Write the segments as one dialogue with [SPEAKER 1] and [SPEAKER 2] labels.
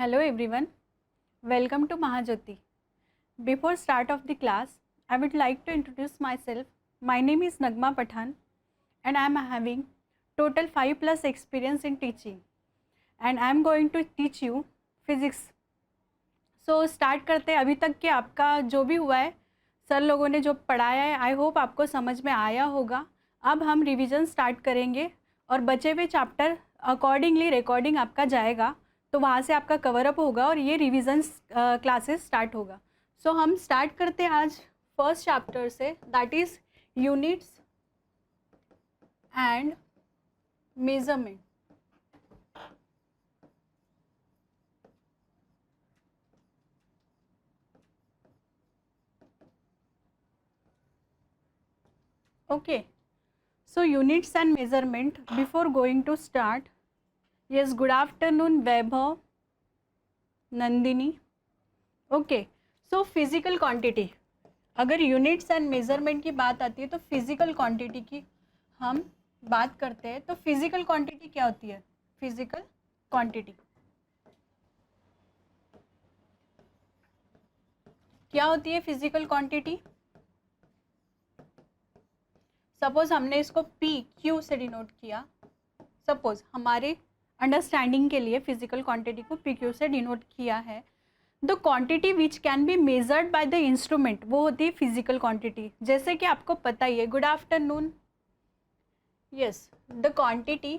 [SPEAKER 1] Hello everyone, welcome to Mahajyoti. Before start of the class, I would like to introduce myself. My name is Nagma Pathan and I am having total 5 plus experience in teaching and I am going to teach you physics. So start करते हैं। अभी तक के आपका जो भी हुआ है सर लोगों ने जो पढ़ाया है आई होप आपको समझ में आया होगा। अब हम रिवीजन स्टार्ट करेंगे और बचे हुए चैप्टर अकॉर्डिंगली रिकॉर्डिंग आपका जाएगा तो वहाँ से आपका कवर अप होगा और ये रिवीजन क्लासेस स्टार्ट होगा। सो हम स्टार्ट करते हैं आज फर्स्ट चैप्टर से, that is units and measurement. Okay, so units and measurement. Before going to start, yes, good afternoon, Vaibhav, Nandini. Okay, so physical quantity. अगर यूनिट्स एंड मेजरमेंट की बात आती है तो फिजिकल क्वांटिटी की हम बात करते हैं। तो फिजिकल क्वांटिटी क्या होती है? फिजिकल क्वांटिटी क्या होती है? फिजिकल क्वांटिटी, सपोज हमने इसको पी क्यू से डिनोट किया। सपोज हमारे अंडरस्टैंडिंग के लिए फिजिकल क्वांटिटी को पी क्यू से डिनोट किया है। The quantity which can be measured by the instrument, वो होती है फिजिकल क्वांटिटी। जैसे कि आपको पता ही है, good afternoon, yes, the quantity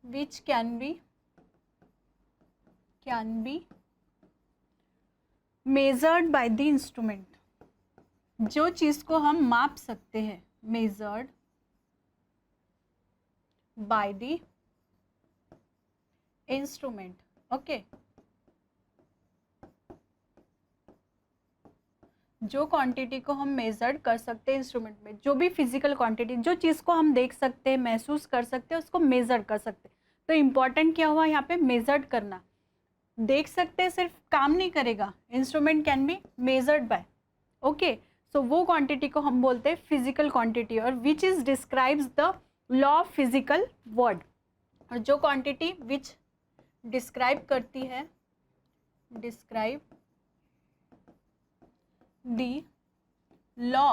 [SPEAKER 1] which can be measured by the instrument, जो चीज़ को हम माप सकते हैं, measured by the instrument. Okay, जो क्वांटिटी को हम मेजर्ड कर सकते हैं इंस्ट्रूमेंट में, जो भी फिजिकल क्वांटिटी, जो चीज़ को हम देख सकते हैं, महसूस कर सकते हैं, उसको मेजर कर सकते हैं। तो इम्पॉर्टेंट क्या हुआ यहाँ पे? मेजर्ड करना। देख सकते हैं सिर्फ काम नहीं करेगा, instrument can be measured by. Okay, so वो क्वांटिटी को हम बोलते हैं फिजिकल क्वांटिटी, और which is describes the law of physical world. और जो क्वांटिटी विच डिस्क्राइब करती है, describe the law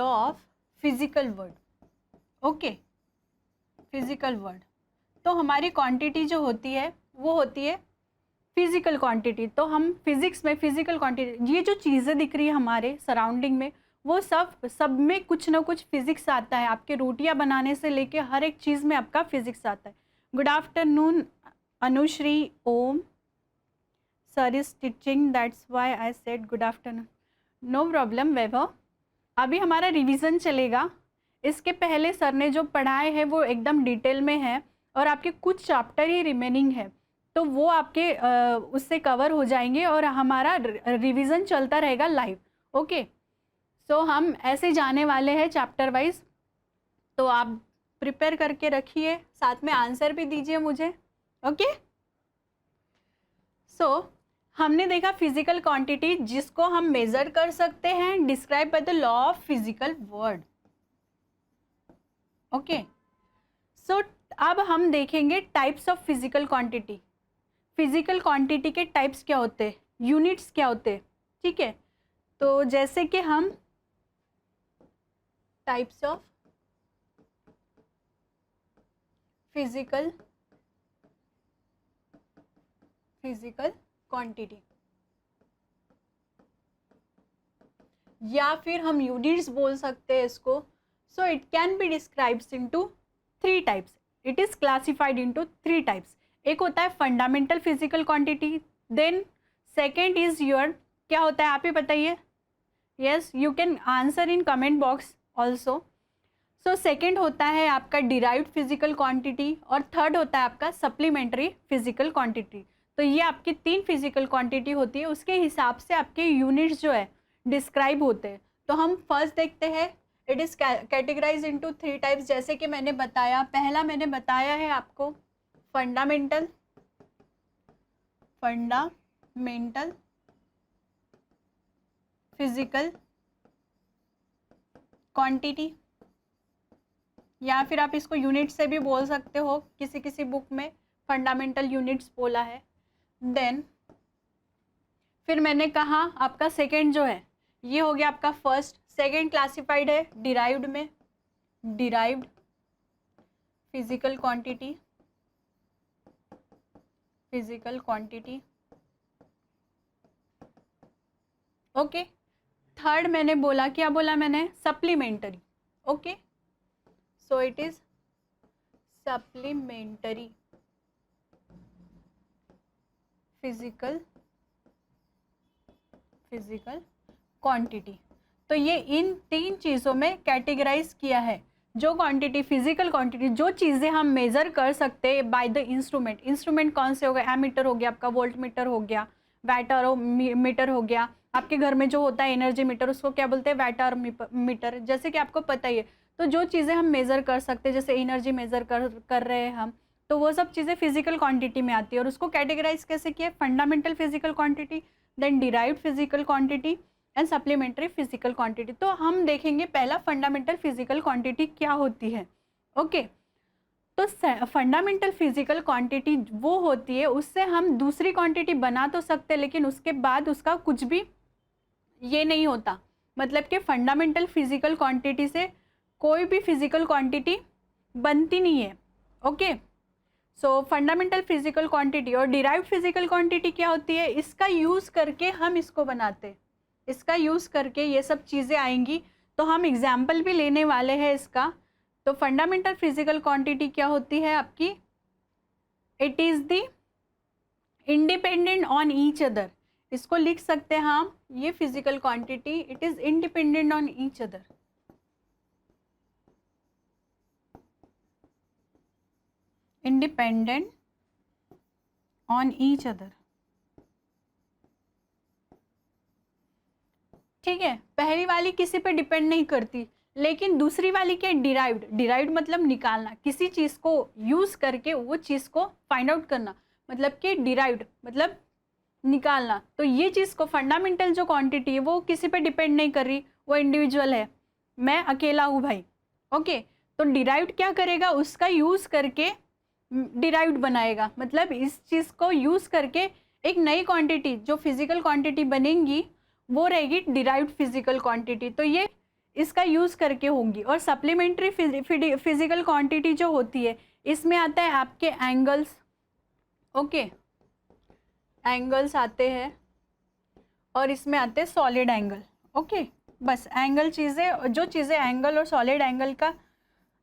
[SPEAKER 1] of physical world. Okay, physical world. तो हमारी क्वांटिटी जो होती है वो होती है फिजिकल क्वांटिटी। तो हम फिजिक्स में फिजिकल क्वांटिटी, ये जो चीज़ें दिख रही है हमारे सराउंडिंग में, वो सब में कुछ ना कुछ फिजिक्स आता है। आपके रोटियां बनाने से लेके हर एक चीज़ में आपका फिजिक्स आता है। Good afternoon Anushree, Om, sir is teaching, that's why I said good afternoon. No problem Vaibhav, अभी हमारा रिवीजन चलेगा। इसके पहले सर ने जो पढ़ाए हैं वो एकदम डिटेल में है और आपके कुछ चैप्टर ही रिमेनिंग है, तो वो आपके उससे कवर हो जाएंगे और हमारा रिवीजन चलता रहेगा लाइव। ओके, सो हम ऐसे जाने वाले हैं चैप्टर वाइज, तो आप प्रिपेयर करके रखिए, साथ में आंसर भी दीजिए मुझे। ओके, सो हमने देखा फिजिकल क्वांटिटी जिसको हम मेजर कर सकते हैं, describe by the law of physical world. Okay, so अब हम देखेंगे types of physical quantity. Physical quantity के टाइप्स क्या होते हैं, यूनिट्स क्या होते हैं, ठीक है। तो जैसे कि हम टाइप्स ऑफ फिजिकल क्वांटिटी, या फिर हम यूनिट्स बोल सकते हैं इसको। So it can be described into 3 types. It is classified into 3 types. एक होता है fundamental physical quantity, then second is your, क्या होता है आप ही बताइए। Yes, you can answer in comment box also. So second होता है आपका डिराइव्ड फिजिकल क्वांटिटी और थर्ड होता है आपका सप्लीमेंट्री फिजिकल क्वांटिटी। तो ये आपकी 3 फिजिकल क्वांटिटी होती है, उसके हिसाब से आपके यूनिट्स जो है डिस्क्राइब होते हैं। तो हम फर्स्ट देखते हैं, it is categorise into 3 types. जैसे कि मैंने बताया, पहला मैंने बताया है आपको फंडामेंटल फिजिकल क्वांटिटी, या फिर आप इसको यूनिट से भी बोल सकते हो, किसी किसी बुक में फंडामेंटल यूनिट्स बोला है। देन फिर मैंने कहा आपका सेकेंड जो है ये हो गया आपका फर्स्ट। सेकेंड क्लासिफाइड है डिराइव्ड में, derived physical quantity, physical quantity. Okay, third मैंने बोला, क्या बोला मैंने, supplementary. Okay, so it is supplementary physical quantity. तो ये इन तीन चीज़ों में कैटेगराइज किया है। जो क्वांटिटी, फिजिकल क्वांटिटी, जो चीज़ें हम मेज़र कर सकते हैं बाय द इंस्ट्रूमेंट। इंस्ट्रूमेंट कौन से हो गए, एमीटर हो गया आपका, वोल्ट मीटर हो गया, वैटर मीटर हो गया, आपके घर में जो होता है एनर्जी मीटर उसको क्या बोलते हैं, वैटर मीटर, जैसे कि आपको पता ही है। तो जो चीज़ें हम मेज़र कर सकते हैं, जैसे एनर्जी मेज़र कर रहे हैं हम, तो वो सब चीज़ें फिजिकल क्वांटिटी में आती है। और उसको कैटेगराइज कैसे किया, fundamental physical quantity, then derived physical quantity and supplementary physical quantity. तो हम देखेंगे पहला फंडामेंटल फिजिकल क्वांटिटी क्या होती है। ओके, तो फंडामेंटल फिजिकल क्वांटिटी वो होती है, उससे हम दूसरी क्वांटिटी बना तो सकते हैं, लेकिन उसके बाद उसका कुछ भी ये नहीं होता। मतलब कि फंडामेंटल फिजिकल क्वांटिटी से कोई भी फिजिकल क्वांटिटी बनती नहीं है। ओके, सो फंडामेंटल फिजिकल क्वांटिटी और डिराइव्ड फिजिकल क्वांटिटी क्या होती है, इसका यूज़ करके हम इसको बनाते हैं। इसका यूज़ करके ये सब चीज़ें आएंगी, तो हम एग्जाम्पल भी लेने वाले हैं इसका। तो फंडामेंटल फिजिकल क्वांटिटी क्या होती है आपकी, it is the independent on each other. इसको लिख सकते हैं हम, ये physical quantity it is independent on each other. Independent on each other, ठीक है। पहली वाली किसी पे डिपेंड नहीं करती, लेकिन दूसरी वाली क्या, डिराइव्ड। डिराइव्ड मतलब निकालना, किसी चीज़ को यूज़ करके वो चीज़ को फाइंड आउट करना, मतलब कि डिराइव्ड मतलब निकालना। तो ये चीज़ को फंडामेंटल जो क्वांटिटी है वो किसी पे डिपेंड नहीं कर रही, वो इंडिविजुअल है, मैं अकेला हूँ भाई। ओके, तो डिराइव्ड क्या करेगा, उसका यूज़ करके डिराइव्ड बनाएगा, मतलब इस चीज़ को यूज़ करके एक नई क्वांटिटी जो फिजिकल क्वांटिटी बनेगी वो रहेगी डिराइव्ड फिजिकल क्वांटिटी। तो ये इसका यूज़ करके होंगी। और सप्लीमेंट्री फिजिकल क्वांटिटी जो होती है, इसमें आता है आपके एंगल्स। ओके, एंगल्स आते हैं और इसमें आते हैं सॉलिड एंगल। ओके, बस एंगल चीज़ें, जो चीज़ें एंगल और सॉलिड एंगल का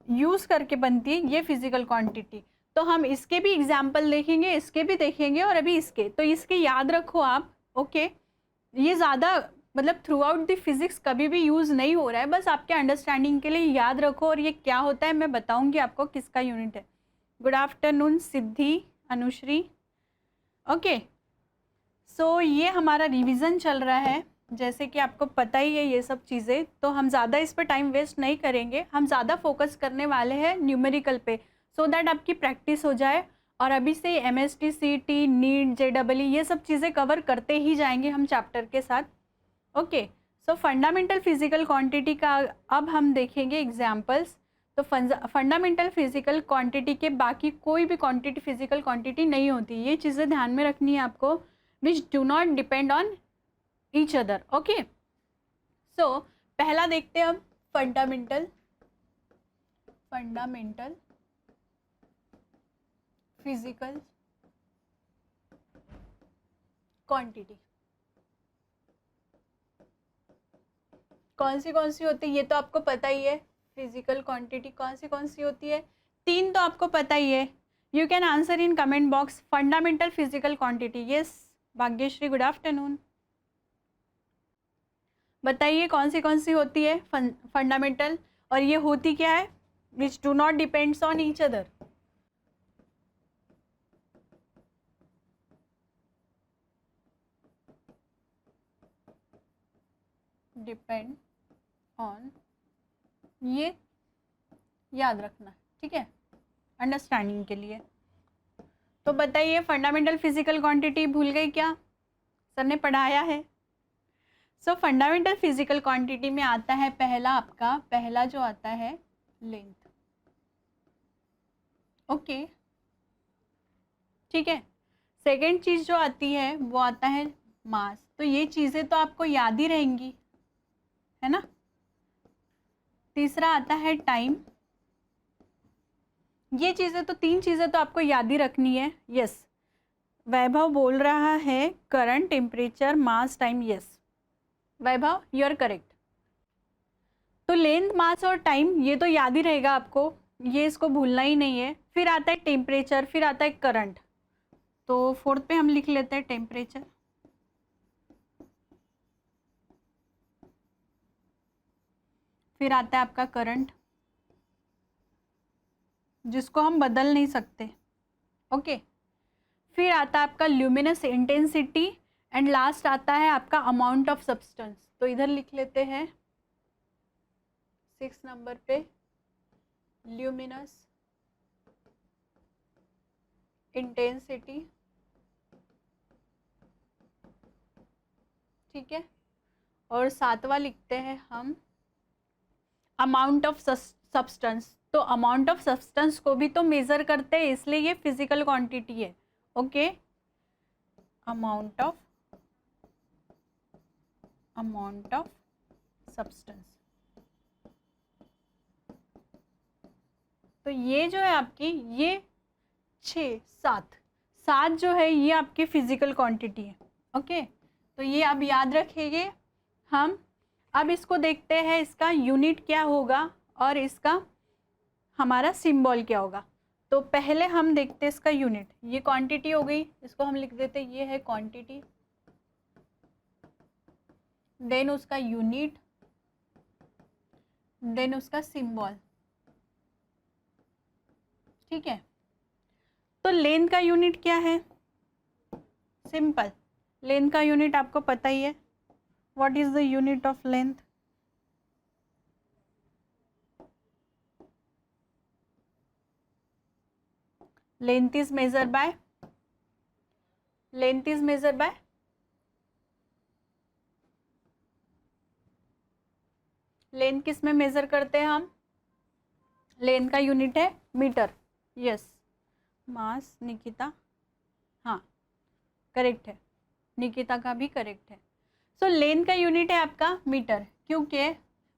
[SPEAKER 1] यूज़ करके बनती है ये फिजिकल क्वांटिटी। तो हम इसके भी एग्जाम्पल देखेंगे, इसके भी देखेंगे और अभी इसके। तो इसके याद रखो आप। ओके, ये ज़्यादा मतलब थ्रू आउट द फिजिक्स कभी भी यूज़ नहीं हो रहा है, बस आपके अंडरस्टैंडिंग के लिए याद रखो। और ये क्या होता है मैं बताऊंगी आपको किसका यूनिट है। गुड आफ्टरनून सिद्धि, अनुश्री। ओके, सो ये हमारा रिवीजन चल रहा है, जैसे कि आपको पता ही है ये सब चीज़ें। तो हम ज़्यादा इस पर टाइम वेस्ट नहीं करेंगे, हम ज़्यादा फोकस करने वाले हैं न्यूमेरिकल पे, सो दैट आपकी प्रैक्टिस हो जाए। और अभी से MST CT नीट JEE ये सब चीज़ें कवर करते ही जाएंगे हम चैप्टर के साथ। ओके, सो फंडामेंटल फिजिकल क्वांटिटी का अब हम देखेंगे एग्जाम्पल्स। तो फंडामेंटल फिजिकल क्वांटिटी के बाकी कोई भी क्वांटिटी फिजिकल क्वांटिटी नहीं होती, ये चीज़ें ध्यान में रखनी है आपको, which do not depend on each other. Okay, so पहला देखते हैं हम फंडामेंटल फिजिकल क्वांटिटी। कौन सी होती है ये तो आपको पता ही है। फिजिकल क्वांटिटी कौन सी होती है, तीन तो आपको पता ही है। You can answer in comment box fundamental physical quantity. Yes Bhagyashree, good afternoon. बताइए कौन सी होती है फंडामेंटल, और ये होती क्या है, विच do not depends on each other. Depend on, ये याद रखना, ठीक है, अंडरस्टैंडिंग के लिए। तो बताइए फंडामेंटल फिजिकल क्वांटिटी भूल गई क्या, सर ने पढ़ाया है। सो फंडामेंटल फिजिकल क्वांटिटी में आता है पहला, आपका पहला जो आता है लेंथ। ओके, ठीक है। सेकेंड चीज़ जो आती है वो आता है मास। तो ये चीज़ें तो आपको याद ही रहेंगी, है ना। तीसरा आता है टाइम। ये चीज़ें तो, तीन चीज़ें तो आपको याद ही रखनी है। यस, वैभव बोल रहा है current, temperature, mass, time. Yes Vaibhav, you are correct. तो लेंथ, मास और टाइम ये तो याद ही रहेगा आपको, ये इसको भूलना ही नहीं है। फिर आता है टेम्परेचर, फिर आता है करंट। तो फोर्थ पे हम लिख लेते हैं टेम्परेचर। फिर आता है आपका करंट, जिसको हम बदल नहीं सकते। ओके। फिर आता है आपका ल्यूमिनस इंटेंसिटी, एंड लास्ट आता है आपका अमाउंट ऑफ सब्सटेंस। तो इधर लिख लेते हैं 6 नंबर पे ल्यूमिनस इंटेंसिटी, ठीक है। और सातवां लिखते हैं हम अमाउंट ऑफ सब्सटेंस। तो अमाउंट ऑफ सब्सटेंस को भी तो मेजर करते हैं, इसलिए ये फिजिकल क्वांटिटी है। Okay, amount of substance. तो ये जो है आपकी, ये 6 7 7 जो है ये आपकी फिजिकल क्वांटिटी है। ओके, तो ये अब याद रखेंगे हम। अब इसको देखते हैं, इसका यूनिट क्या होगा और इसका हमारा सिंबल क्या होगा। तो पहले हम देखते हैं इसका यूनिट। ये क्वांटिटी हो गई, इसको हम लिख देते हैं ये है क्वांटिटी। देन उसका यूनिट, देन उसका सिंबल, ठीक है। तो लेंथ का यूनिट क्या है? सिंपल, लेंथ का यूनिट आपको पता ही है। What is the unit of length? Length is measure by, length is measure by, length किस में मेजर करते हैं हम? लेंथ का यूनिट है मीटर। यस, मास, निकिता, हाँ करेक्ट है, निकिता का भी करेक्ट है। सो लेंथ का यूनिट है आपका मीटर, क्योंकि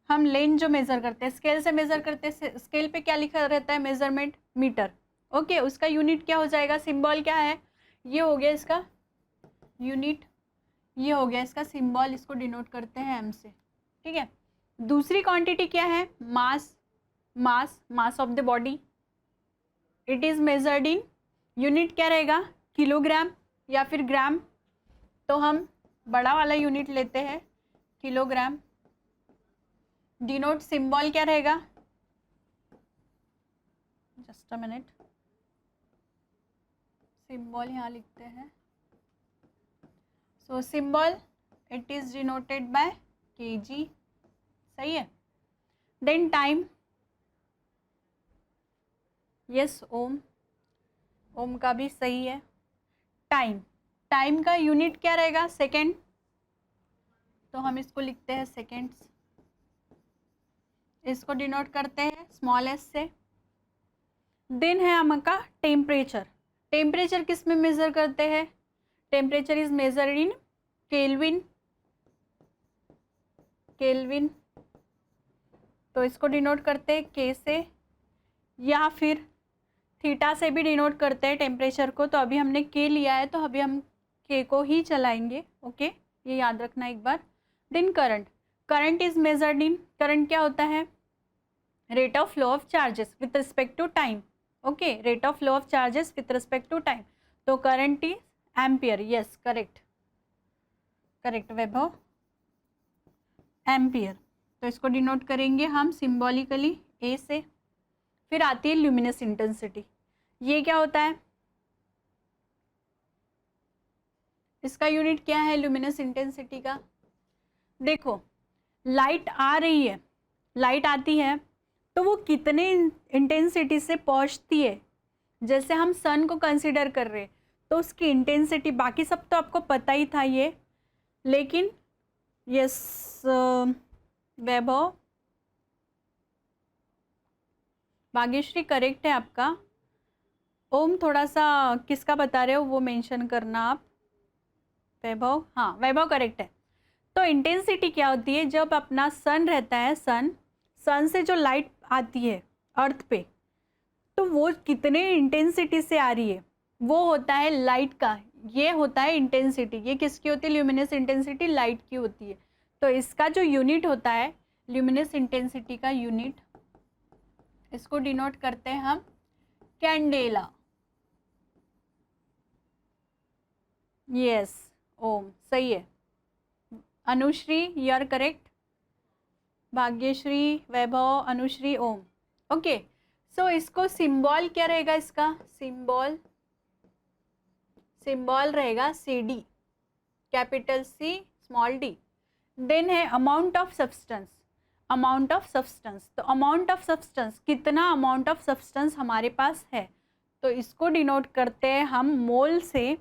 [SPEAKER 1] हम लेंथ जो मेजर करते हैं स्केल से मेजर करते हैं। स्केल पे क्या लिखा रहता है? Measurement, metre. ओके, उसका यूनिट क्या हो जाएगा? सिंबल क्या है? ये हो गया इसका यूनिट, ये हो गया इसका सिंबल, इसको डिनोट करते हैं एम से, ठीक है। दूसरी क्वांटिटी क्या है? Mass, mass of the body. It is measured in, unit क्या रहेगा? किलोग्राम या फिर ग्राम। तो हम बड़ा वाला यूनिट लेते हैं, किलोग्राम। डिनोट सिंबल क्या रहेगा? जस्ट अ मिनट, सिंबल यहाँ लिखते हैं। So symbol, it is denoted by KG, सही है। Then time, yes Om, Om का भी सही है। टाइम, टाइम का यूनिट क्या रहेगा? सेकेंड। तो हम इसको लिखते हैं सेकेंड्स, इसको डिनोट करते हैं स्मॉल एस से। देन है आपका टेम्परेचर। टेम्परेचर किस में मेजर करते हैं? Temperature is measured in kelvin, kelvin. तो इसको डिनोट करते हैं के से, या फिर थीटा से भी डिनोट करते हैं टेम्परेचर को। तो अभी हमने के लिया है, तो अभी हम के को ही चलाएंगे। ओके, ये याद रखना एक बार। Then current, current is measured in, current क्या होता है? Rate of flow of charges with respect to time. Okay, rate of flow of charges with respect to time. तो current is ampere. Yes correct, correct Vaibhav, ampere. तो इसको denote करेंगे हम symbolically ए से। फिर आती है ल्यूमिनस इंटेंसिटी। ये क्या होता है? इसका यूनिट क्या है ल्यूमिनस इंटेंसिटी का? देखो, लाइट आ रही है, लाइट आती है तो वो कितने इंटेंसिटी से पहुंचती है। जैसे हम सन को कंसीडर कर रहे हैं तो उसकी इंटेंसिटी, बाकी सब तो आपको पता ही था ये, लेकिन यस वैभव, भाग्यश्री करेक्ट है आपका। ओम थोड़ा सा किसका बता रहे हो वो मेंशन करना आप। वैभव, हाँ वैभव करेक्ट है। तो इंटेंसिटी क्या होती है, जब अपना सन रहता है, सन से जो लाइट आती है अर्थ पे, तो वो कितने इंटेंसिटी से आ रही है, वो होता है लाइट का, ये होता है इंटेंसिटी। ये किसकी होती है, ल्यूमिनस इंटेंसिटी लाइट की होती है। तो इसका जो यूनिट होता है ल्यूमिनस इंटेंसिटी का यूनिट, इसको डिनोट करते हैं हम कैंडेला। यस ओम सही है। Anushree you are correct, Bhagyashree, Vaibhav, Anushree, Om. Okay so इसको सिंबल क्या रहेगा, इसका सिंबल रहेगा C D, capital C small D. Then है अमाउंट ऑफ सब्सटेंस, तो अमाउंट ऑफ सब्सटेंस, कितना अमाउंट ऑफ सब्सटेंस हमारे पास है, तो इसको डिनोट करते हैं हम मोल से।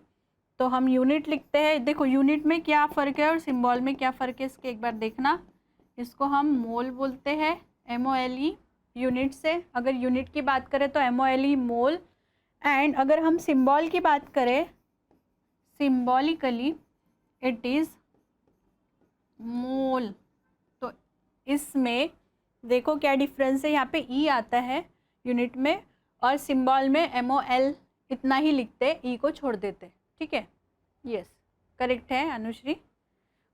[SPEAKER 1] तो हम यूनिट लिखते हैं, देखो यूनिट में क्या फ़र्क है और सिंबल में क्या फ़र्क है, इसके एक बार देखना। इसको हम मोल बोलते हैं, MOLE यूनिट से। अगर यूनिट की बात करें तो MOLE मोल, एंड अगर हम सिंबल की बात करें सिम्बॉलिकली इट इज़ मोल। तो इसमें देखो क्या डिफरेंस है, यहाँ पे ई आता है यूनिट में और सिंबल में MOL इतना ही लिखते, ई को छोड़ देते, ठीक है। यस करेक्ट है अनुश्री,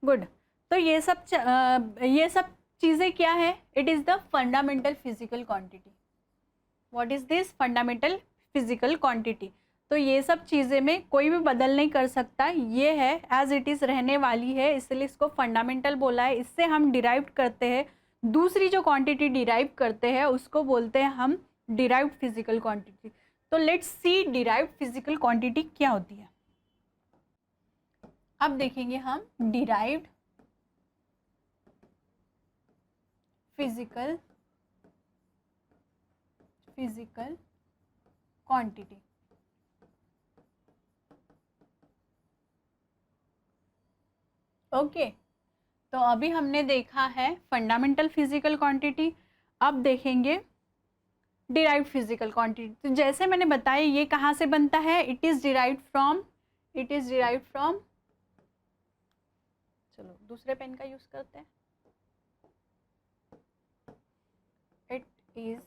[SPEAKER 1] गुड। तो ये सब चीज़ें क्या है, it is the fundamental physical quantity. What is this, fundamental physical quantity. तो ये सब चीज़ें में कोई भी बदल नहीं कर सकता, ये है एज इट इज़ रहने वाली है, इसलिए इसको फंडामेंटल बोला है। इससे हम डिराइव करते हैं, दूसरी जो क्वांटिटी डिराइव करते हैं उसको बोलते हैं हम डिराइव्ड फिजिकल क्वांटिटी। तो let's see derived physical quantity क्या होती है। अब देखेंगे हम डिराइव्ड फिजिकल क्वांटिटी। ओके तो अभी हमने देखा है फंडामेंटल फिजिकल क्वांटिटी, अब देखेंगे डिराइव्ड फिजिकल क्वांटिटी। तो जैसे मैंने बताया ये कहाँ से बनता है, इट इज़ डिराइव्ड फ्रॉम, चलो दूसरे पेन का यूज करते हैं, इट इज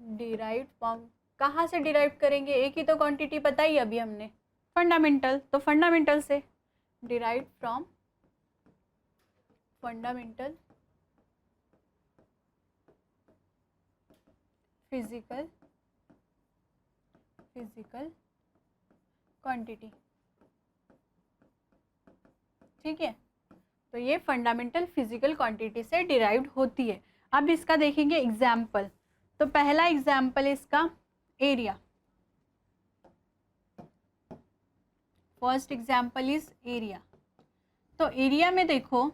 [SPEAKER 1] डिराइव्ड फ्रॉम, कहाँ से डिराइव करेंगे, एक ही तो क्वांटिटी बताई अभी हमने, फंडामेंटल। तो फंडामेंटल से derived from fundamental physical quantity, ठीक है। तो ये फंडामेंटल फिजिकल क्वांटिटी से डिराइव्ड होती है। अब इसका देखेंगे एग्जाम्पल। तो पहला एग्जाम्पल इसका area, first example is area. तो एरिया में देखो,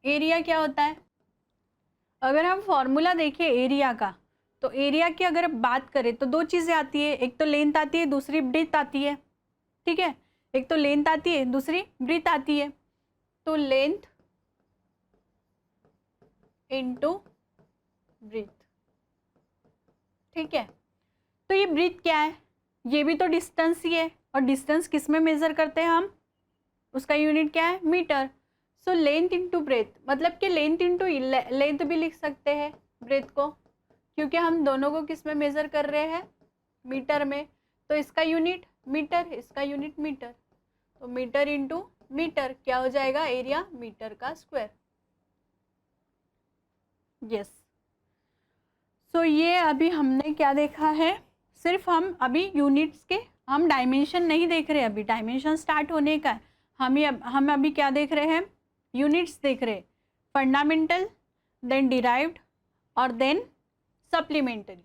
[SPEAKER 1] एरिया क्या होता है, अगर हम फॉर्मूला देखें एरिया का, तो एरिया की अगर बात करें तो दो चीज़ें आती है, एक तो लेंथ आती है, दूसरी ब्रीथ आती है, ठीक है। एक तो लेंथ आती है, दूसरी ब्रीथ आती है। तो लेंथ इनटू ब्रीथ, ठीक है। तो ये ब्रीथ क्या है, ये भी तो डिस्टेंस ही है, और डिस्टेंस किस में मेज़र करते हैं हम, उसका यूनिट क्या है, metre. So length into breadth, मतलब कि लेंथ इनटू लेंथ भी लिख सकते हैं ब्रेथ को, क्योंकि हम दोनों को किस में मेज़र कर रहे हैं, मीटर में। तो इसका यूनिट मीटर, इसका यूनिट मीटर। तो मीटर इनटू मीटर क्या हो जाएगा, एरिया मीटर का स्क्वायर। यस सो ये अभी हमने क्या देखा है, सिर्फ हम अभी यूनिट्स के, हम डायमेंशन नहीं देख रहे, अभी डायमेंशन स्टार्ट होने का है। हम अभी क्या देख रहे हैं, यूनिट्स देख रहे हैं, फंडामेंटल, देन डिराइव्ड और देन सप्लीमेंट्री।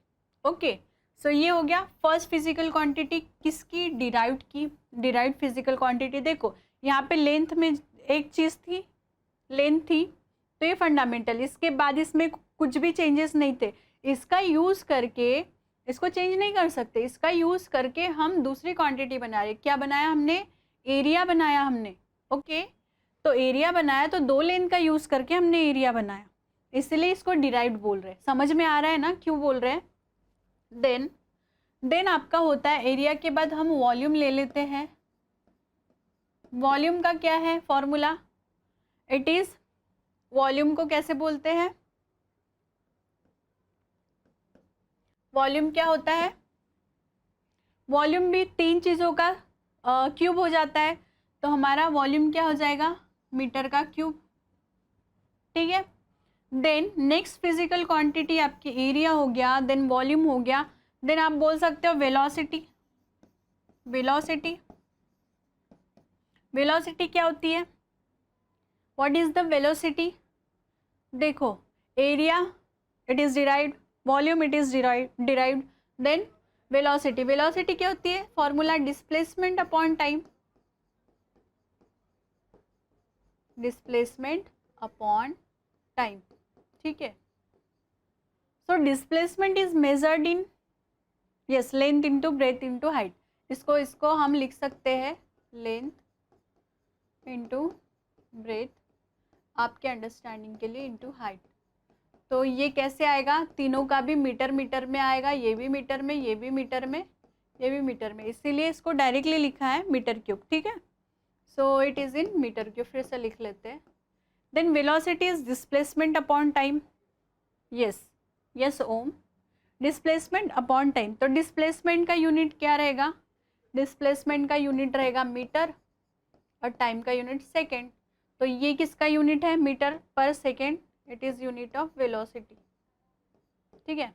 [SPEAKER 1] ओके सो ये हो गया फर्स्ट फिजिकल क्वांटिटी किसकी, डिराइव्ड की। डिराइव्ड फिजिकल क्वांटिटी देखो यहाँ पे लेंथ में एक चीज़ थी, लेंथ थी, तो ये फंडामेंटल, इसके बाद इसमें कुछ भी चेंजेस नहीं थे। इसका यूज़ करके, इसको चेंज नहीं कर सकते, इसका यूज़ करके हम दूसरी क्वांटिटी बना रहे। क्या बनाया हमने, एरिया बनाया हमने। ओके तो एरिया बनाया, तो दो लेंथ का यूज़ करके हमने एरिया बनाया, इसलिए इसको डिराइव्ड बोल रहे हैं। समझ में आ रहा है ना क्यों बोल रहे हैं। देन देन आपका होता है एरिया के बाद हम वॉल्यूम ले लेते हैं। वॉल्यूम का क्या है फॉर्मूला, इट इज, वॉल्यूम को कैसे बोलते हैं, वॉल्यूम क्या होता है, वॉल्यूम भी तीन चीज़ों का क्यूब हो जाता है, तो हमारा वॉल्यूम क्या हो जाएगा, मीटर का क्यूब। ठीक है, देन नेक्स्ट फिजिकल क्वांटिटी आपकी एरिया हो गया, देन वॉल्यूम हो गया, देन आप बोल सकते हो वेलोसिटी। वेलोसिटी, वेलोसिटी क्या होती है, व्हाट इज द वेलोसिटी, देखो area it is derived, volume it is derived, then velocity, velocity क्या होती है, formula displacement upon time, displacement upon time. ठीक है, so displacement is measured in, yes, length into breadth into height, इसको हम लिख सकते हैं लेंथ इंटू ब्रेथ, आपके अंडरस्टैंडिंग के लिए, इंटू हाइट। तो ये कैसे आएगा, तीनों का भी मीटर मीटर में आएगा, ये भी मीटर में, ये भी मीटर में, ये भी मीटर में, इसीलिए इसको डायरेक्टली लिखा है मीटर क्यूब। ठीक है, so it is in metre cube, फिर से लिख लेते हैं। Then velocity is displacement upon time, yes yes Om, displacement upon time, तो डिस्प्लेसमेंट का यूनिट क्या रहेगा, डिस्प्लेसमेंट का यूनिट रहेगा मीटर और टाइम का यूनिट सेकेंड, तो ये किसका यूनिट है, मीटर पर second, it is unit of velocity. ठीक है,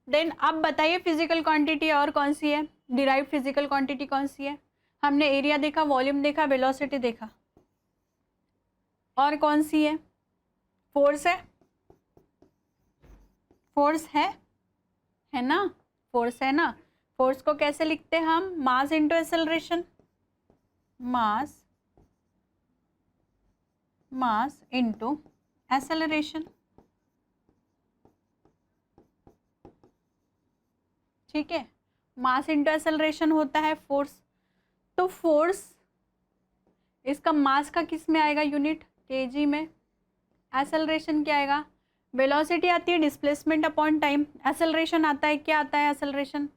[SPEAKER 1] देन अब बताइए फिजिकल क्वांटिटी और कौन सी है, डिराइव फिजिकल क्वांटिटी कौन सी है, हमने एरिया देखा, वॉल्यूम देखा, वेलोसिटी देखा, और कौन सी है, फोर्स है, फोर्स है ना, फोर्स है ना, फोर्स को कैसे लिखते हैं हम, मास इंटू एक्सेलरेशन, मास, मास इंटू एक्सेलरेशन। ठीक है, मास इंटू एक्सेलरेशन होता है फोर्स, तो फोर्स इसका मास का किस में आएगा यूनिट, केजी में, एक्सेलरेशन क्या आएगा, वेलोसिटी आती है डिस्प्लेसमेंट अपॉन टाइम, एक्सेलरेशन आता है, क्या आता है acceleration,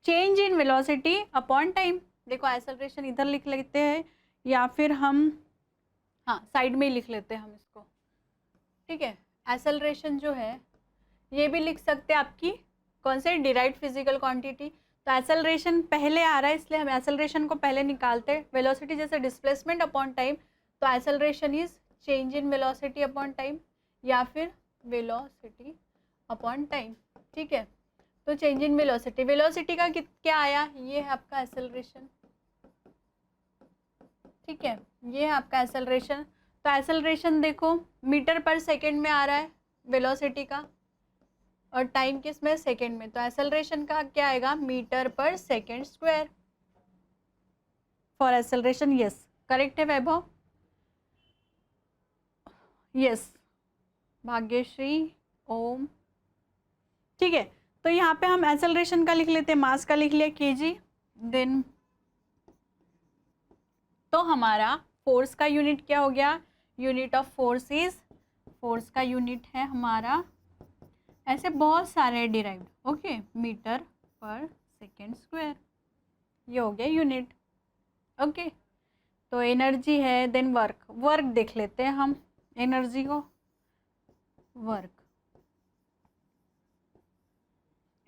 [SPEAKER 1] change in velocity upon time. देखो एक्सेलरेशन इधर लिख लेते हैं या फिर हम, हाँ साइड में ही लिख लेते हैं हम इसको। ठीक है, एक्सेलरेशन जो है ये भी लिख सकते हैं आपकी कौन से, डिराइव्ड फिजिकल क्वांटिटी, तो एक्सेलरेशन पहले आ रहा है इसलिए हम एक्सेलरेशन को पहले निकालते हैं, वेलोसिटी जैसे डिस्प्लेसमेंट अपॉन टाइम, तो acceleration is change in velocity upon time या फिर वेलोसिटी अपॉन टाइम। ठीक है, तो चेंज इन वेलोसिटी, वेलोसिटी का क्या आया, ये है आपका एक्सेलरेशन। ठीक है, ये है आपका एक्सेलरेशन, तो एक्सेलरेशन देखो मीटर पर सेकेंड में आ रहा है वेलोसिटी का, और टाइम किस में, सेकेंड में, तो एक्सेलरेशन का क्या आएगा, मीटर पर second square for acceleration. Yes correct है वैभव, यस भाग्यश्री, ओम। ठीक है, तो यहाँ पे हम एक्सेलरेशन का लिख लेते हैं, मास का लिख लिया केजी, देन तो हमारा फोर्स का यूनिट क्या हो गया, unit of force is, force का यूनिट है हमारा, ऐसे बहुत सारे डिराइव्ड, ओके, मीटर पर सेकेंड स्क्वायर, ये हो गया यूनिट। ओके, तो एनर्जी है, देन वर्क, वर्क देख लेते हैं हम एनर्जी को, वर्क,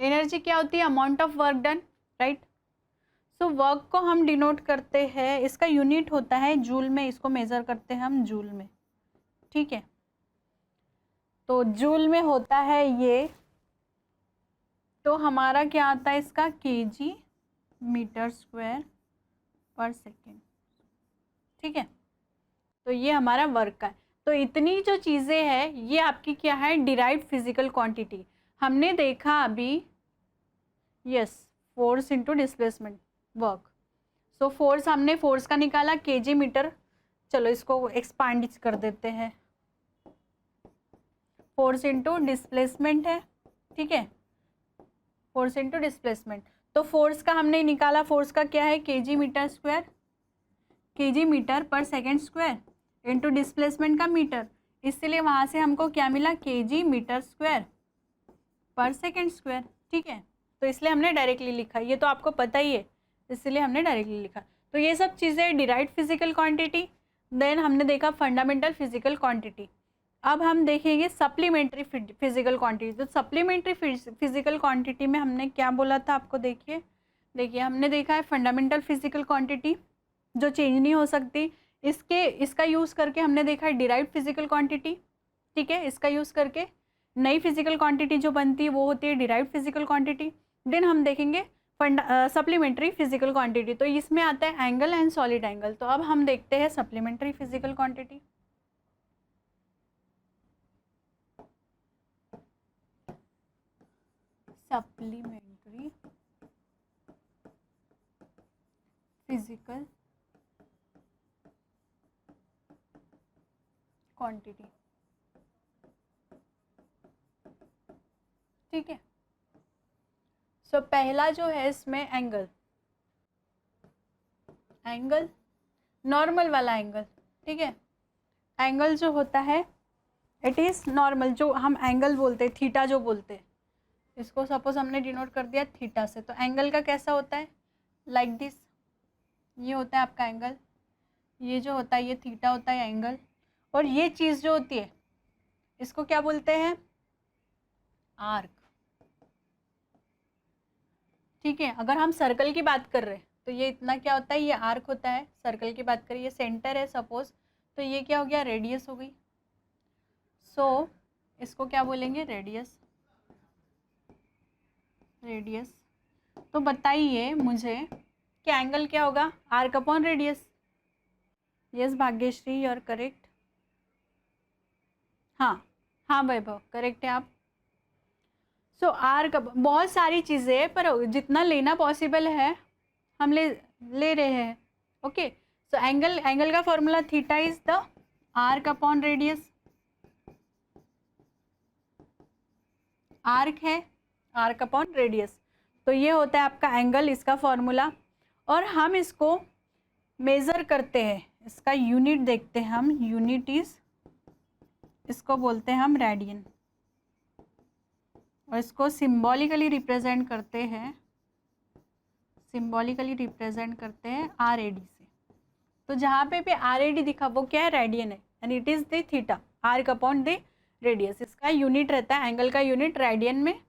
[SPEAKER 1] एनर्जी क्या होती है, amount of work done, right. So work को हम डिनोट करते हैं, इसका यूनिट होता है जूल में, इसको मेज़र करते हैं हम जूल में। ठीक है, तो जूल में होता है ये, तो हमारा क्या आता है इसका, केजी मीटर स्क्वायर पर सेकेंड। ठीक है, तो ये हमारा वर्क का है, तो इतनी जो चीज़ें हैं ये आपकी क्या है, डिराइव्ड फिजिकल क्वांटिटी। हमने देखा अभी, yes, force into displacement work, so force हमने फोर्स का निकाला केजी मीटर, चलो इसको एक्सपांड कर देते हैं, फोर्स इंटू डिस्प्लेसमेंट है। ठीक है, फोर्स इंटू डिस्प्लेसमेंट, तो फोर्स का हमने निकाला, फोर्स का क्या है, kg metre square, kg metre पर सेकेंड स्क्वायर इंटू डिस्प्लेसमेंट का मीटर, इसलिए वहाँ से हमको क्या मिला, केजी मीटर स्क्वायर। पर सेकेंड स्क्वायर, ठीक है। तो इसलिए हमने डायरेक्टली लिखा, ये तो आपको पता ही है, इसलिए हमने डायरेक्टली लिखा। तो ये सब चीज़ें डिराइव्ड फिजिकल क्वांटिटी, देन हमने देखा फंडामेंटल फिजिकल क्वांटिटी। अब हम देखेंगे सप्लीमेंट्री फिजिकल क्वांटिटी। तो सप्लीमेंट्री फिजिकल क्वांटिटी में हमने क्या बोला था आपको, देखिए हमने देखा है फंडामेंटल फिजिकल क्वांटिटी जो चेंज नहीं हो सकती, इसका यूज़ करके हमने देखा है डिराइव्ड फिजिकल क्वांटिटी, ठीक है। इसका यूज़ करके नई फिजिकल क्वांटिटी जो बनती है वो होती है डिराइव्ड फिजिकल क्वांटिटी। देन हम देखेंगे सप्लीमेंट्री फिजिकल क्वांटिटी, तो इसमें आता है एंगल एंड सॉलिड एंगल। तो अब हम देखते हैं supplementary physical quantity. Supplementary physical quantity, ठीक है। सो पहला जो है इसमें एंगल नॉर्मल वाला एंगल, ठीक है। एंगल जो होता है इट इज़ नॉर्मल, जो हम एंगल बोलते हैं, थीटा जो बोलते हैं, इसको सपोज हमने डिनोट कर दिया थीटा से। तो एंगल का कैसा होता है, लाइक दिस, ये होता है आपका एंगल, ये जो होता है ये थीटा होता है एंगल। और ये चीज़ जो होती है इसको क्या बोलते हैं, आर्क, ठीक है। अगर हम सर्कल की बात कर रहे हैं तो ये इतना क्या होता है, ये आर्क होता है। सर्कल की बात करें, ये सेंटर है सपोज, तो ये क्या हो गया, रेडियस हो गई। सो इसको क्या बोलेंगे, रेडियस। तो बताइए मुझे कि एंगल क्या होगा, arc upon radius. Yes Bhagyashree, you are correct. हाँ वैभव, करेक्ट है आप। सो आर्क, बहुत सारी चीज़ें हैं पर जितना लेना पॉसिबल है हम ले रहे हैं, ओके। सो एंगल का formula theta is the arc upon radius. Arc है आर्क अपॉन रेडियस, तो ये होता है आपका एंगल, इसका फॉर्मूला। और हम इसको मेज़र करते हैं, इसका यूनिट देखते हैं हम, यूनिट इज, इसको बोलते हैं हम रेडियन, और इसको सिंबॉलिकली रिप्रेजेंट करते हैं, RAD से। तो जहाँ पे भी RAD दिखा वो क्या है, रेडियन है, and it is the theta, arc upon the radius. इसका यूनिट रहता है, एंगल का यूनिट रेडियन में,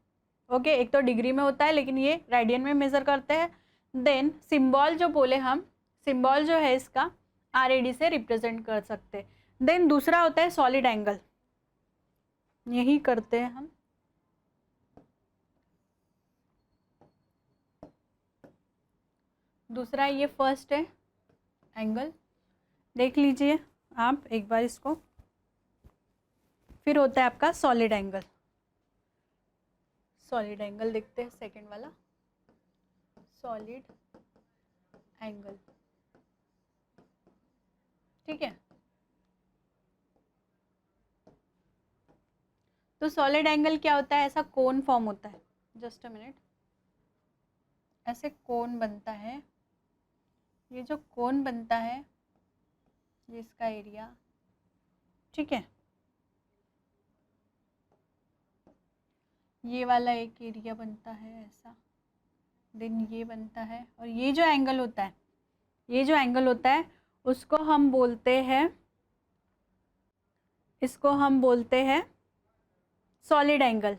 [SPEAKER 1] ओके। एक तो डिग्री में होता है लेकिन ये रेडियन में मेज़र करते हैं। देन सिंबल जो बोले हम, सिंबल जो है इसका RAD से रिप्रेजेंट कर सकते हैं। देन दूसरा होता है सॉलिड एंगल, यही करते हैं हम। दूसरा ये फर्स्ट है एंगल, देख लीजिए आप एक बार इसको। फिर होता है आपका सॉलिड एंगल। सॉलिड एंगल देखते हैं, सेकंड वाला सॉलिड एंगल, ठीक है। तो सॉलिड एंगल क्या होता है, ऐसा कोन फॉर्म होता है, जस्ट अ मिनट, ऐसे कोन बनता है। ये जो कोन बनता है ये इसका एरिया, ठीक है। ये वाला एक एरिया बनता है ऐसा, देन ये बनता है। और ये जो एंगल होता है, ये जो एंगल होता है उसको हम बोलते हैं, इसको हम बोलते हैं सॉलिड एंगल।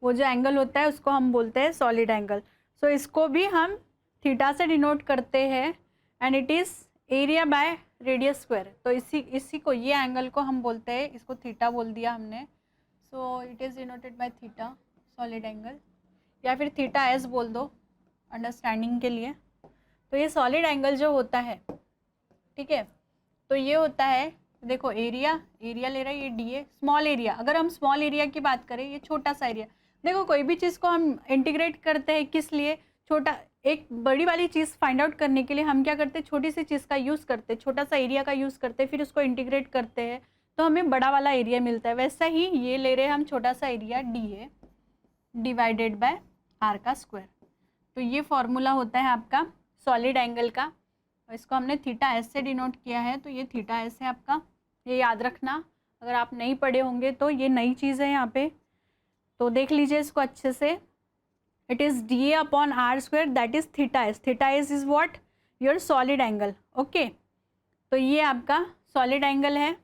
[SPEAKER 1] वो जो एंगल होता है उसको हम बोलते हैं सॉलिड एंगल। सो इसको भी हम थीटा से डिनोट करते हैं, and it is area by radius square. तो इसी को, ये एंगल को हम बोलते हैं, इसको थीटा बोल दिया हमने, सो it is denoted by theta, solid angle, या फिर थीटा एस बोल दो अंडरस्टैंडिंग के लिए। तो ये सॉलिड एंगल जो होता है, ठीक है, तो ये होता है, देखो एरिया ले रहा है ये DA, स्मॉल एरिया। अगर हम स्मॉल एरिया की बात करें, ये छोटा सा एरिया। देखो कोई भी चीज़ को हम इंटीग्रेट करते हैं, किस लिए, छोटा, एक बड़ी वाली चीज़ फाइंड आउट करने के लिए हम क्या करते हैं, छोटी सी चीज़ का यूज़ करते हैं, छोटा सा एरिया का यूज़ करते हैं, फिर उसको इंटीग्रेट करते हैं तो हमें बड़ा वाला एरिया मिलता है। वैसा ही ये ले रहे हैं हम छोटा सा area DA divided by R का स्क्वायर। तो ये फॉर्मूला होता है आपका सॉलिड एंगल का, और इसको हमने थीटा एस से डिनोट किया है। तो ये थीटा एस है आपका, ये याद रखना, अगर आप नहीं पढ़े होंगे तो ये नई चीज़ है यहाँ पे। तो देख लीजिए इसको अच्छे से, it is DA upon R square that is theta S. Theta S is what, your solid angle. Okay, तो ये आपका सॉलिड एंगल है।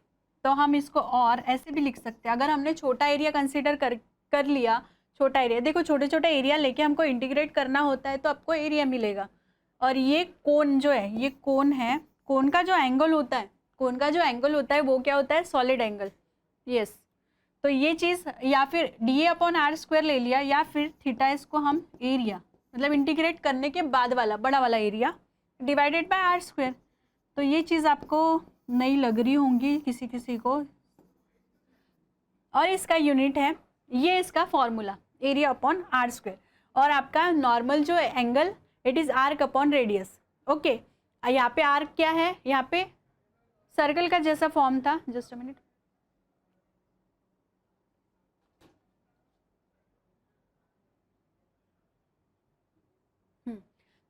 [SPEAKER 1] तो हम इसको और ऐसे भी लिख सकते हैं, अगर हमने छोटा एरिया कंसीडर कर लिया, छोटा एरिया, देखो छोटे छोटे एरिया लेके हमको इंटीग्रेट करना होता है तो आपको एरिया मिलेगा। और ये कोन जो है, ये कोन है, कोन का जो एंगल होता है, कोन का जो एंगल होता है वो क्या होता है, सॉलिड एंगल। यस, तो ये चीज़, या फिर DA अपॉन R स्क्वायर ले लिया, या फिर थीटा इसको हम एरिया, मतलब इंटीग्रेट करने के बाद वाला बड़ा वाला area divided by R square. तो ये चीज़ आपको नई लग रही होंगी किसी किसी को, और इसका यूनिट है, ये इसका formula area upon R square. और आपका नॉर्मल जो angle, it is arc upon radius. Okay, यहाँ पे आर्क क्या है, यहाँ पे सर्कल का जैसा फॉर्म था, जस्ट अ मिनट,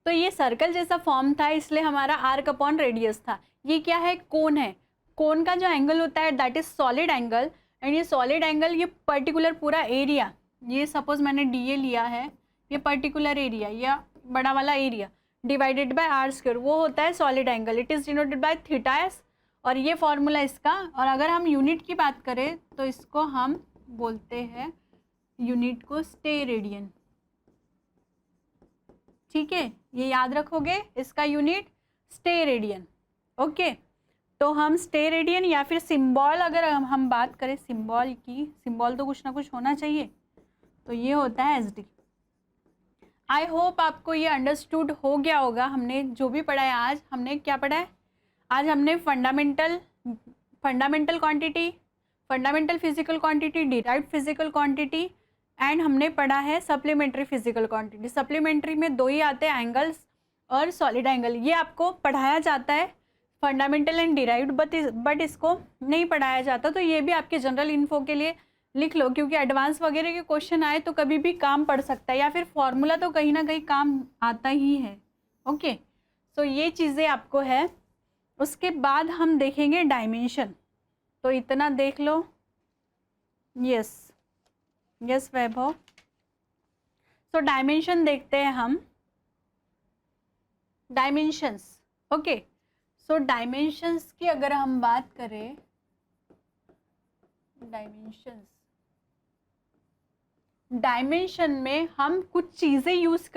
[SPEAKER 1] तो ये सर्कल जैसा फॉर्म था इसलिए हमारा आर्क अपॉन रेडियस था। ये क्या है, कोन है, कोन का जो एंगल होता है that is solid angle. And ये सॉलिड एंगल, ये पर्टिकुलर पूरा एरिया, ये सपोज मैंने DA लिया है, ये पर्टिकुलर एरिया या बड़ा वाला area divided by R square, वो होता है solid angle, it is denoted by theta S. और ये फॉर्मूला इसका, और अगर हम यूनिट की बात करें तो इसको हम बोलते हैं, यूनिट को स्टेरेडियन। ठीक है, ये याद रखोगे, इसका यूनिट स्टेरेडियन। ओके, तो हम स्टेरेडियन या फिर सिंबल, अगर हम बात करें सिंबल की, सिंबल तो कुछ ना कुछ होना चाहिए, तो ये होता है SD। आई होप आपको ये अंडरस्टूड हो गया होगा। हमने जो भी पढ़ा है आज, हमने क्या पढ़ा है आज, हमने fundamental quantity, fundamental physical quantity, derived physical quantity, and हमने पढ़ा है सप्लीमेंट्री फिजिकल क्वांटिटी। सप्लीमेंट्री में दो ही आते हैं, एंगल्स और सॉलिड एंगल। ये आपको पढ़ाया जाता है फंडामेंटल एंड डिराइव्ड, बट इसको नहीं पढ़ाया जाता, तो ये भी आपके जनरल इन्फो के लिए लिख लो, क्योंकि एडवांस वगैरह के क्वेश्चन आए तो कभी भी काम पड़ सकता है, या फिर फॉर्मूला तो कहीं ना कहीं काम आता ही है। ओके, सो ये चीज़ें आपको है। उसके बाद हम देखेंगे डायमेंशन, तो इतना देख लो। यस यस वैभव, सो डायमेंशन देखते हैं हम, डायमेंशंस। ओके, सो डायमेंशंस की अगर हम बात करें, डायमेंशन में हम कुछ चीज़ें यूज़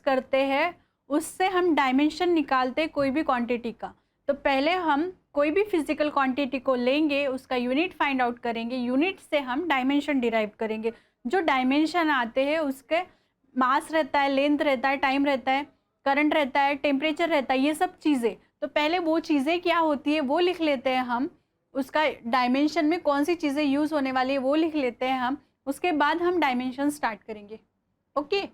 [SPEAKER 1] करते हैं, उससे हम डायमेंशन निकालते हैं कोई भी क्वांटिटी का। तो पहले हम कोई भी फिजिकल क्वांटिटी को लेंगे, उसका यूनिट फाइंड आउट करेंगे, यूनिट से हम डायमेंशन डिराइव करेंगे। जो डायमेंशन आते हैं उसके मास रहता है, लेंथ रहता है, टाइम रहता है, करंट रहता है, टेम्परेचर रहता है, ये सब चीज़ें। तो पहले वो चीज़ें क्या होती है वो लिख लेते हैं हम, उसका डायमेंशन में कौन सी चीज़ें यूज़ होने वाली है वो लिख लेते हैं हम, उसके बाद हम डायमेंशन स्टार्ट करेंगे। ओके,